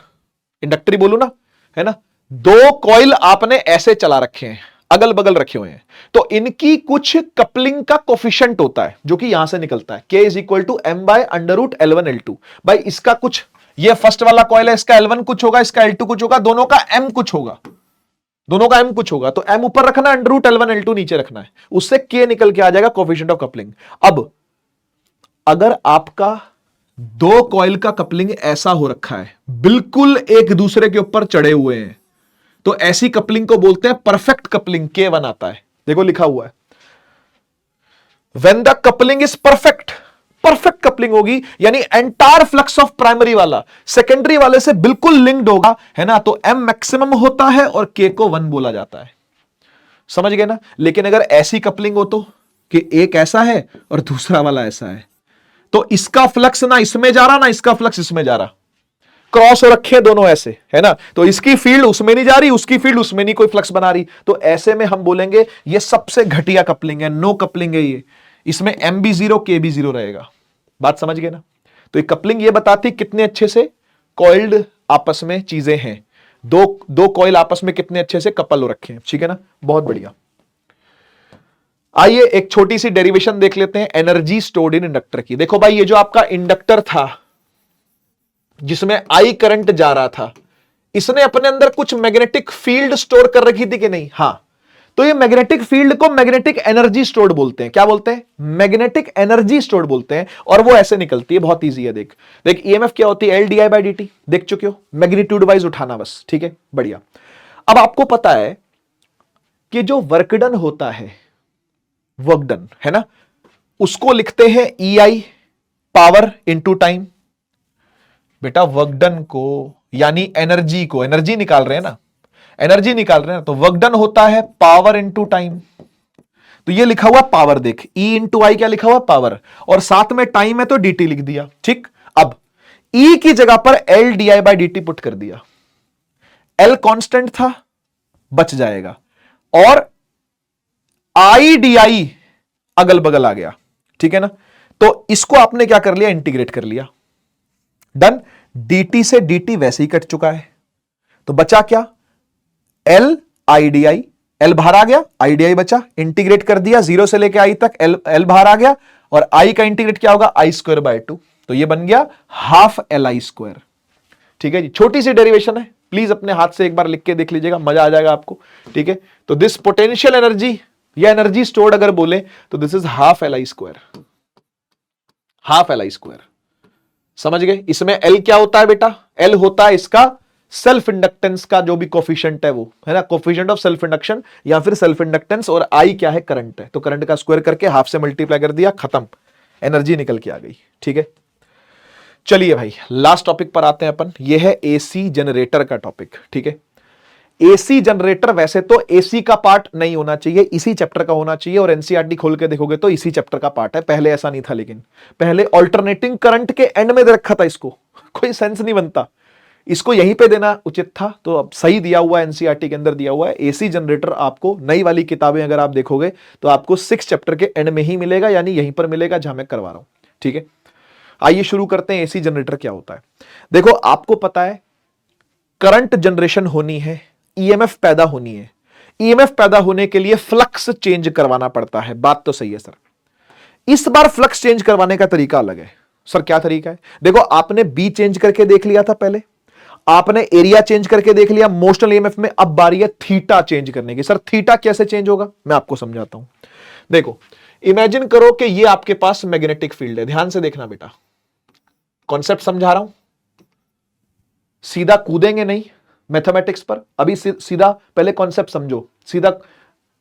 ही बोलू ना, है ना, दो कॉइल आपने ऐसे चला रखे हैं, अगल बगल रखे हुए हैं, तो इनकी कुछ कपलिंग का कोफिशिएंट होता है जो कि यहां से निकलता है, K is equal to M by under root L1 L2। भाई इसका कुछ, ये फर्स्ट वाला कॉइल है, इसका L1 कुछ होगा, इसका L2 कुछ होगा, दोनों का M कुछ होगा, दोनों का M कुछ होगा। तो M ऊपर रखना है, अंडर रूट L1 L2 नीचे रखना है, उससे K निकल के आ जाएगा, कोफिशिएंट ऑफ कपलिंग। अब अगर आपका दो कॉइल का कपलिंग ऐसा हो रखा है, बिल्कुल एक दूसरे के ऊपर चढ़े हुए हैं, तो ऐसी कपलिंग को बोलते हैं परफेक्ट कपलिंग, K1 आता है। देखो लिखा हुआ है, when the coupling is perfect, perfect coupling होगी, यानी एंटायर फ्लक्स ऑफ प्राइमरी वाला सेकेंडरी वाले से बिल्कुल लिंक्ड होगा, है ना, तो M मैक्सिमम होता है और K को 1 बोला जाता है। समझ गए ना? लेकिन अगर ऐसी कपलिंग हो तो, कि एक ऐसा है और दूसरा वाला ऐसा है, तो इसका फ्लक्स ना इसमें जा रहा ना इसका फ्लक्स इसमें जा रहा, क्रॉस हो रखे दोनों ऐसे, है ना, तो इसकी फील्ड उसमें नहीं जा रही, उसकी फील्ड उसमें नहीं कोई फ्लक्स बना रही, तो ऐसे में हम बोलेंगे ये सबसे घटिया कपलिंग है, नो कपलिंग है ये। इसमें M भी 0 K भी 0 रहेगा। बात समझ गए ना? तो ये कपलिंग ये बताती कितने अच्छे से कॉइल्ड आपस में चीजें हैं, दो कॉइल आपस में कितने अच्छे से कपल हो रखे हैं। ठीक है ना? बहुत बढ़िया। आइए एक छोटी सी डेरिवेशन देख लेते हैं एनर्जी स्टोर्ड इन इंडक्टर की। देखो भाई, ये जो आपका इंडक्टर था जिसमें I करंट जा रहा था, इसने अपने अंदर कुछ मैग्नेटिक फील्ड स्टोर कर रखी थी कि नहीं? हां। तो ये मैग्नेटिक फील्ड को मैग्नेटिक एनर्जी स्टोर्ड बोलते हैं। क्या बोलते हैं? मैग्नेटिक एनर्जी स्टोर्ड बोलते हैं। और वो ऐसे निकलती है, बहुत ईजी है। देख EMF क्या होती है? LdI/dt, देख चुके हो, मैग्नीट्यूड वाइज उठाना बस। ठीक है, बढ़िया। अब आपको पता है कि जो वर्क डन होता है, वर्क डन, है ना, उसको लिखते हैं EI पावर इंटू टाइम। बेटा वर्क डन को, यानी एनर्जी को, एनर्जी निकाल रहे हैं ना, एनर्जी निकाल रहे हैं, तो वर्क डन होता है पावर इंटू टाइम। तो ये लिखा हुआ पावर देख, E इंटू आई क्या लिखा हुआ पावर, और साथ में टाइम है तो dt लिख दिया। ठीक, अब E की जगह पर L di by dt put कर दिया, L कांस्टेंट था बच जाएगा, और I di अगल बगल आ गया। ठीक है ना, तो इसको आपने क्या कर लिया, इंटीग्रेट कर लिया, डन। dt से dt वैसे ही कट चुका है, तो बचा क्या, L I di, L बाहर आ गया, I di बचा, इंटीग्रेट कर दिया 0 से लेके I तक, L बाहर आ गया, और I का इंटीग्रेट क्या होगा, I स्क्वायर बाय 2, तो ये बन गया हाफ Li स्क्वायर। ठीक है जी, छोटी सी डेरिवेशन है, प्लीज अपने हाथ से एक बार लिख के देख लीजिएगा, मजा आ जाएगा आपको। ठीक है, तो दिस पोटेंशियल एनर्जी या एनर्जी स्टोर्ड अगर बोले तो this is half Li square, half Li square. समझ गए, इसमें L क्या होता है बेटा, L होता है इसका सेल्फ इंडक्टेंस का जो भी कोफिशिएंट है वो, है ना, कोफिशिएंट ऑफ सेल्फ इंडक्शन या फिर सेल्फ इंडक्टेंस, और I क्या है, करंट है, तो करंट का स्क्वायर करके हाफ से मल्टीप्लाई कर दिया, खत्म, एनर्जी निकल के आ गई। ठीक है, चलिए भाई लास्ट टॉपिक पर आते हैं अपन, ये है एसी जनरेटर का टॉपिक। ठीक है, एसी जनरेटर वैसे तो एसी का पार्ट नहीं होना चाहिए, इसी चैप्टर का होना चाहिए, और एनसीईआरटी खोल के देखोगे तो इसी चैप्टर का पार्ट है, पहले ऐसा नहीं था, लेकिन पहले ऑल्टरनेटिंग करंट के एंड में दे रखा था इसको, कोई सेंस नहीं बनता, इसको यहीं पे देना उचित था, तो अब सही दिया हुआ है, एनसीईआरटी के अंदर दिया हुआ है। एसी जनरेटर आपको नई वाली किताबें अगर आप देखोगे तो आपको 6 चैप्टर के एंड में ही मिलेगा, यानी यहीं पर मिलेगा जहां मैं करवा रहा हूं। ठीक है, आइए शुरू करते हैं, एसी जनरेटर क्या होता है। देखो आपको पता है करंट जनरेशन होनी है, ईएमएफ पैदा होनी है, ईएमएफ पैदा होने के लिए फ्लक्स चेंज करवाना पड़ता है, बात तो सही है सर। इस बार फ्लक्स चेंज करवाने का तरीका अलग है सर, क्या तरीका है, देखो आपने बी चेंज करके देख लिया था पहले, आपने एरिया चेंज करके देख लिया मोशनल ईएमएफ में, अब बारी है थीटा चेंज करने की। सर थीटा कैसे चेंज होगा, मैं आपको समझाता हूं। देखो इमेजिन करो कि ये आपके पास मैग्नेटिक फील्ड है, ध्यान से देखना बेटा, कॉन्सेप्ट समझा रहा हूं, सीधा कूदेंगे नहीं मैथमेटिक्स पर, अभी सीधा पहले कॉन्सेप्ट समझो, सीधा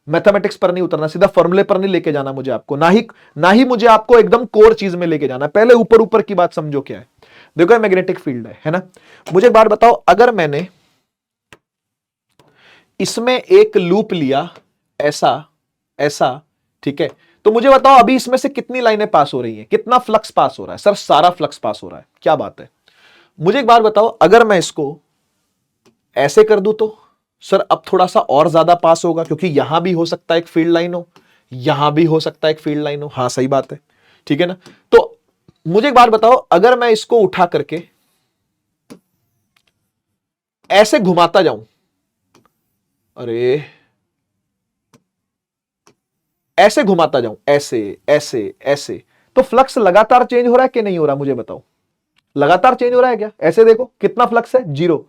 मैथमेटिक्स पर नहीं उतरना, सीधा फॉर्मूले पर नहीं लेके जाना मुझे आपको, ना ही मुझे आपको एकदम कोर चीज में लेके जाना, पहले ऊपर ऊपर की बात समझो क्या है। देखो मैग्नेटिक फील्ड है ना, मुझे एक बात बताओ, अगर मैंने इसमें एक लूप लिया ऐसा ऐसा, ठीक है, तो मुझे बताओ अभी इसमें से कितनी लाइनें पास हो रही हैं, कितना फ्लक्स पास हो रहा है, सर सारा फ्लक्स पास हो रहा है, क्या बात है। मुझे एक बात बताओ, अगर मैं इसको ऐसे कर दूं तो सर अब थोड़ा सा और ज्यादा पास होगा, क्योंकि यहां भी हो सकता है एक फील्ड लाइन हो, यहां भी हो सकता है एक फील्ड लाइन हो, हाँ सही बात है, ठीक है ना। तो मुझे एक बात बताओ, अगर मैं इसको उठा करके ऐसे घुमाता जाऊं, अरे ऐसे घुमाता जाऊं, ऐसे ऐसे ऐसे, तो फ्लक्स लगातार चेंज हो रहा है कि नहीं हो रहा, मुझे बताओ, लगातार चेंज हो रहा है क्या। ऐसे देखो कितना फ्लक्स है, 0,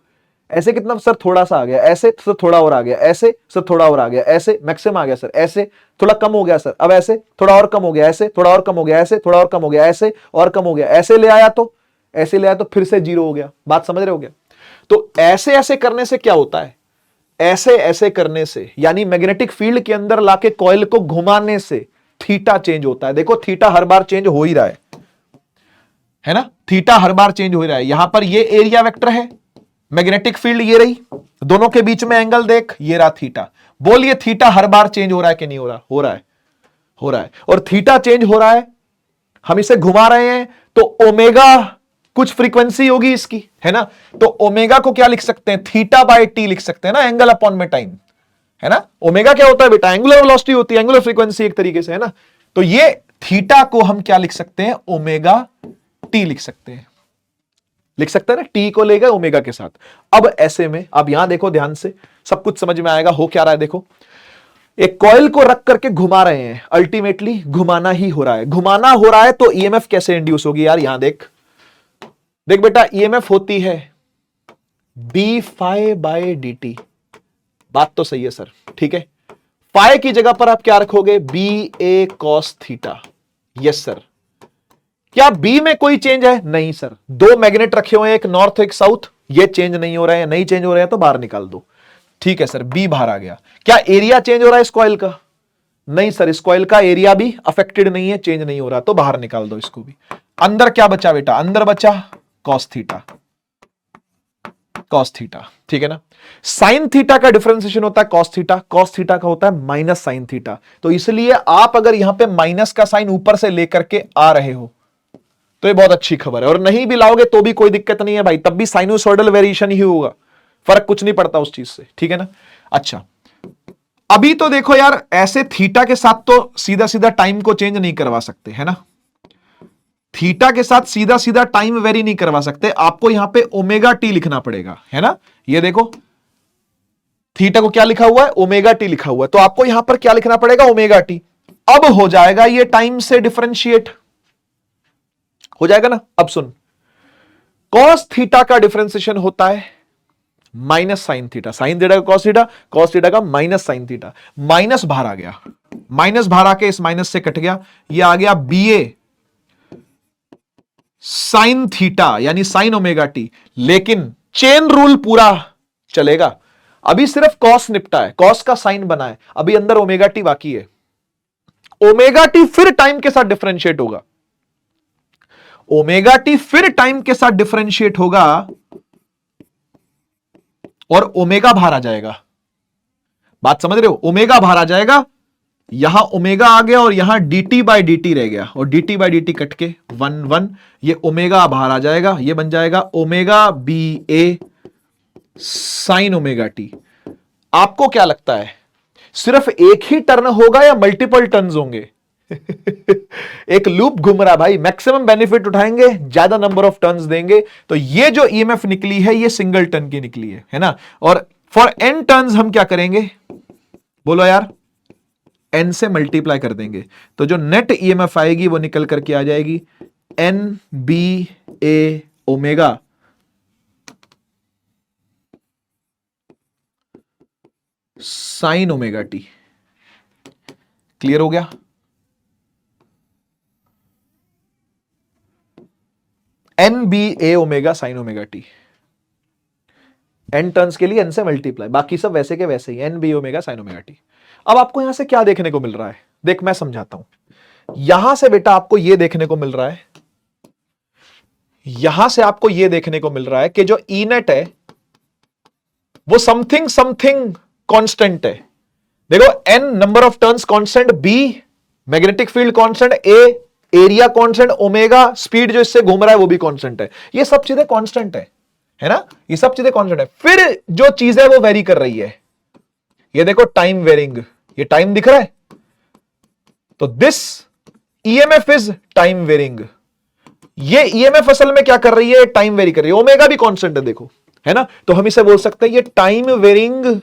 ऐसे कितना सर थोड़ा सा आ गया, ऐसे सर थोड़ा और आ गया, ऐसे सर थोड़ा और आ गया, ऐसे मैक्सिमम आ गया सर, ऐसे थोड़ा कम हो गया सर, अब ऐसे थोड़ा और कम हो गया, ऐसे थोड़ा और कम हो गया, ऐसे थोड़ा और कम हो गया, ऐसे और कम हो गया, ऐसे ले आया तो ऐसे ले आया तो फिर से 0 हो गया, बात समझ रहे हो क्या। तो ऐसे ऐसे करने से क्या होता है, ऐसे ऐसे करने से, यानी मैग्नेटिक फील्ड के अंदर लाके कॉइल को घुमाने से थीटा चेंज होता है। देखो थीटा हर बार चेंज हो ही रहा है ना, थीटा हर बार चेंज हो ही रहा है। यहां पर ये एरिया वेक्टर है, मैग्नेटिक फील्ड ये रही, दोनों के बीच में एंगल देख, ये रहा थीटा। बोलिए थीटा हर बार चेंज हो रहा है कि नहीं हो रहा, हो रहा है, हो रहा है। और थीटा चेंज हो रहा है, हम इसे घुमा रहे हैं, तो ओमेगा कुछ फ्रीक्वेंसी होगी इसकी, है ना, तो ओमेगा को क्या लिख सकते हैं, थीटा बाय टी लिख सकते हैं ना, एंगल अपॉन में टाइम, है ना। ओमेगा क्या होता है बेटा, एंगुलर वेलोसिटी होती है, एंगुलर फ्रीक्वेंसी एक तरीके से, है ना। तो ये थीटा को हम क्या लिख सकते हैं, ओमेगा टी लिख सकते हैं, लिख सकते हैं ना, टी को लेगा ओमेगा के साथ। अब ऐसे में अब यहां देखो ध्यान से, सब कुछ समझ में आएगा हो क्या रहा है। देखो एक कॉइल को रख करके घुमा रहे हैं, अल्टीमेटली घुमाना ही हो रहा है, घुमाना हो रहा है, तो ईएमएफ कैसे इंड्यूस होगी यार, यहां देख, देख बेटा ईएमएफ होती है B phi by D T, बात तो सही है सर, ठीक है। फाई की जगह पर आप क्या रखोगे, बी ए कॉस थीटा, यस सर। क्या बी में कोई चेंज है, नहीं सर, 2 मैग्नेट रखे हुए हैं, एक नॉर्थ एक साउथ, ये चेंज नहीं हो रहे हैं, नहीं चेंज हो रहे हैं तो बाहर निकाल दो, ठीक है सर, बी बाहर आ गया। क्या एरिया चेंज हो रहा है इस कॉइल का, नहीं सर, इस कॉइल का एरिया भी अफेक्टेड नहीं है, चेंज नहीं हो रहा, तो बाहर निकाल दो इसको भी। अंदर क्या बचा बेटा, अंदर बचा कॉस थीटा, कॉस थीटा, ठीक है ना। साइन थीटा का डिफरेंशिएशन होता है कॉस थीटा का होता है माइनस साइन थीटा। तो इसलिए आप अगर यहां पे माइनस का साइन ऊपर से लेकर के आ रहे हो तो ये बहुत अच्छी खबर है, और नहीं भी लाओगे तो भी कोई दिक्कत नहीं है भाई, तब भी साइनोसॉइडल वेरिएशन ही होगा, फर्क कुछ नहीं पड़ता उस चीज से, ठीक है ना। अच्छा, अभी तो देखो यार, ऐसे थीटा के साथ तो सीधा सीधा टाइम को चेंज नहीं करवा सकते, है ना। थीटा के साथ सीधा सीधा टाइम वेरी नहीं करवा सकते, आपको यहां पे ओमेगा टी लिखना पड़ेगा, है ना। ये देखो थीटा को क्या लिखा हुआ है, ओमेगा टी लिखा हुआ है, तो आपको यहां पर क्या लिखना पड़ेगा, ओमेगा टी। अब हो जाएगा ये टाइम से डिफरेंशिएट हो जाएगा ना। अब सुन, कॉस थीटा का डिफरेंशिएशन होता है minus sine theta, sine theta का कॉस थीटा का माइनस साइन थीटा। माइनस बाहर आ गया, माइनस बाहर आके इस माइनस से कट गया, ये आ गया बी ए साइन थीटा यानी साइन ओमेगा टी। लेकिन चेन रूल पूरा चलेगा, अभी सिर्फ कॉस निपटा है, कॉस का साइन बना है, अभी अंदर ओमेगा टी बाकी है। ओमेगा टी फिर टाइम के साथ डिफरेंशिएट होगा, ओमेगा टी फिर टाइम के साथ डिफरेंशिएट होगा और ओमेगा बाहर आ जाएगा। बात समझ रहे हो, ओमेगा बाहर आ जाएगा, यहां ओमेगा आ गया और यहां dt बाय dt रह गया, और dt बाय dt कट के 1 ये ओमेगा बाहर आ जाएगा, ये बन जाएगा ओमेगा बी ए साइन ओमेगा टी। आपको क्या लगता है सिर्फ एक ही टर्न होगा या मल्टीपल टर्न्स होंगे? एक लूप घूम रहा भाई, मैक्सिमम बेनिफिट उठाएंगे, ज्यादा नंबर ऑफ टर्न्स देंगे। तो ये जो ईएमएफ निकली है ये सिंगल टर्न की निकली है ना। और फॉर एन टर्न्स हम क्या करेंगे, बोलो यार, एन से मल्टीप्लाई कर देंगे, तो जो नेट ईएमएफ आएगी वो निकल करके आ जाएगी N B A omega sine omega T. Clear हो गया? N B A omega sine omega T, N turns के लिए एन से मल्टीप्लाई, बाकी सब वैसे के वैसे ही, N B omega sine omega T. अब आपको यहां से क्या देखने को मिल रहा है, देख मैं समझाता हूं। यहां से बेटा आपको यह देखने को मिल रहा है, यहां से आपको यह देखने को मिल रहा है कि जो ई नेट है वो समथिंग समथिंग कांस्टेंट है। देखो, N number of turns constant, B magnetic field constant, A area constant, omega speed जो इससे घूम रहा है वो भी कांस्टेंट है। ये सब चीजें कांस्टेंट है ना, ये सब चीजें कांस्टेंट है। फिर जो चीज है वो वेरी कर रही है, ये देखो टाइम वेरिंग, ये टाइम दिख रहा है, तो this EMF is time varying. ये ईएमएफ असल में क्या कर रही है, टाइम वेरी कर रही है, ओमेगा भी कांस्टेंट है देखो, है ना। तो हम इसे बोल सकते हैं ये टाइम वेरिंग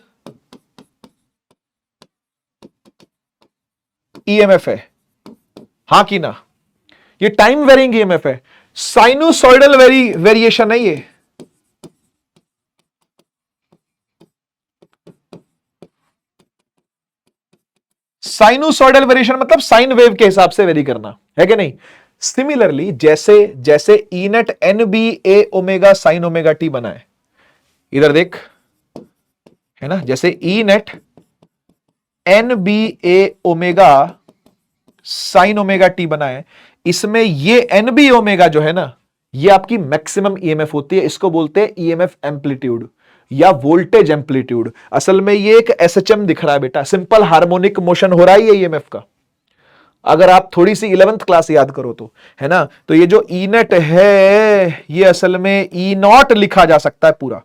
ईएमएफ है, हां कि ना, ये टाइम वेरिंग ईएमएफ है, साइनोसॉइडल वेरिएशन है ये। साइनोसॉइडल वेरिएशन मतलब साइन वेव के हिसाब से वेरी करना, है कि नहीं। सिमिलरली जैसे जैसे E net N B A omega sine omega T बना है, इधर देख, है ना, जैसे E net N B A omega sine omega T बना है, इसमें ये एन बी ओमेगा जो है ना, ये आपकी मैक्सिमम ईएमएफ होती है, इसको बोलते हैं ईएमएफ एम्पलीट्यूड या वोल्टेज एम्पलीट्यूड। असल में ये एक एसएचएम दिख रहा है बेटा, सिंपल हार्मोनिक मोशन हो रहा है ये ईएमएफ का, अगर आप थोड़ी सी 11th क्लास याद करो तो, है ना। तो ये जो ई नेट है ये असल में ई नॉट लिखा जा सकता है पूरा,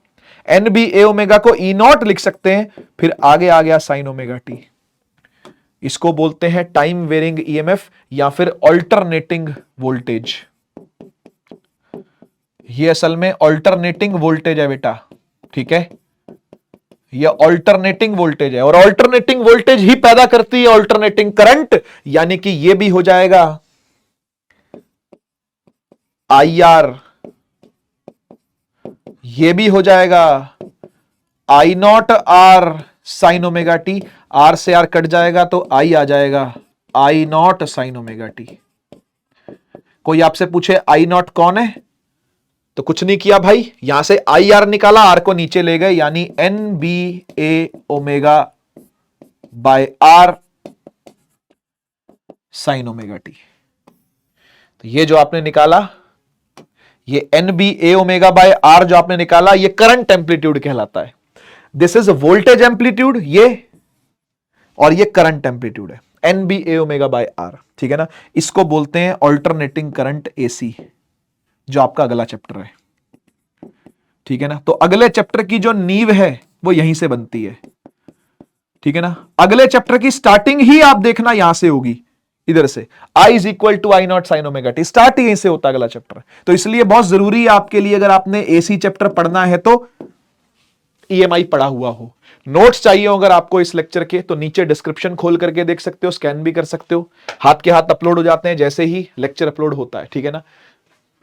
एन बी ए ओमेगा को ई नॉट लिख सकते हैं, फिर आगे आ गया साइन ओमेगा टी, इसको बोलते हैं टाइम वेरिंग ईएमएफ या फिर अल्टरनेटिंग वोल्टेज। ये असल में अल्टरनेटिंग वोल्टेज है बेटा, ठीक है, ये अल्टरनेटिंग वोल्टेज है, और अल्टरनेटिंग वोल्टेज ही पैदा करती है अल्टरनेटिंग करंट, यानी कि ये भी हो जाएगा आई आर, ये भी हो जाएगा I naught R sine omega T, R से आर कट जाएगा तो आई आ जाएगा I naught sine omega T. कोई आपसे पूछे आई नॉट कौन है, तो कुछ नहीं किया भाई, यहां से आई आर निकाला, आर को नीचे ले गए, यानी N B A omega by R sine omega T. तो ये जो आपने निकाला ये NBA ओमेगा बाय आर जो आपने निकाला, ये करंट एम्पलीट्यूड कहलाता है। दिस इज वोल्टेज एम्पलीट्यूड, ये और ये करंट एम्पलीट्यूड है, NBA ओमेगा बाय आर, ठीक है ना। इसको बोलते हैं ऑल्टरनेटिंग करंट AC, जो आपका अगला चैप्टर है, ठीक है ना। तो अगले चैप्टर की जो नींव है वो यहीं से बनती है, ठीक है ना। अगले चैप्टर की स्टार्टिंग ही आप देखना यहां से होगी, इधर से I is equal to I naught sine omega T, start यहीं से होता है अगला चैप्टर। तो इसलिए बहुत जरूरी है आपके लिए, अगर आपने AC चैप्टर पढ़ना है तो EMI पढ़ा हुआ हो। नोट्स चाहिए हो अगर आपको इस लेक्चर के, तो नीचे डिस्क्रिप्शन खोल करके देख सकते हो, स्कैन भी कर सकते हो, हाथ के हाथ अपलोड हो जाते हैं जैसे ही लेक्चर अपलोड होता है, ठीक है ना।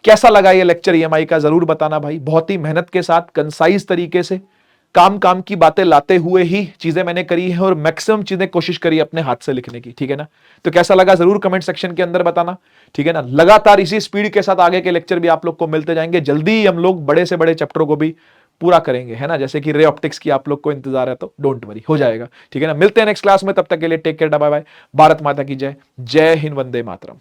कैसा लगा ये लेक्चर EMI का जरूर बताना भाई। बहुत ही मेहनत के साथ कंसाइज तरीके से काम की बातें लाते हुए ही चीजें मैंने करी है, और मैक्सिमम चीजें कोशिश करी अपने हाथ से लिखने की, ठीक है ना। तो कैसा लगा जरूर कमेंट सेक्शन के अंदर बताना, ठीक है ना। लगातार इसी स्पीड के साथ आगे के लेक्चर भी आप लोग को मिलते जाएंगे। जल्दी ही हम लोग बड़े से बड़े चैप्टरों को भी पूरा करेंगे, है ना। जैसे कि रे ऑप्टिक्स की आप लोग को इंतजार है, तो डोंट वरी, हो जाएगा, ठीक है ना। मिलते हैं नेक्स्ट क्लास में, तब तक के लिए take care, bye bye. Bharat माता की जय, जय हिंद, वंदे मातरम।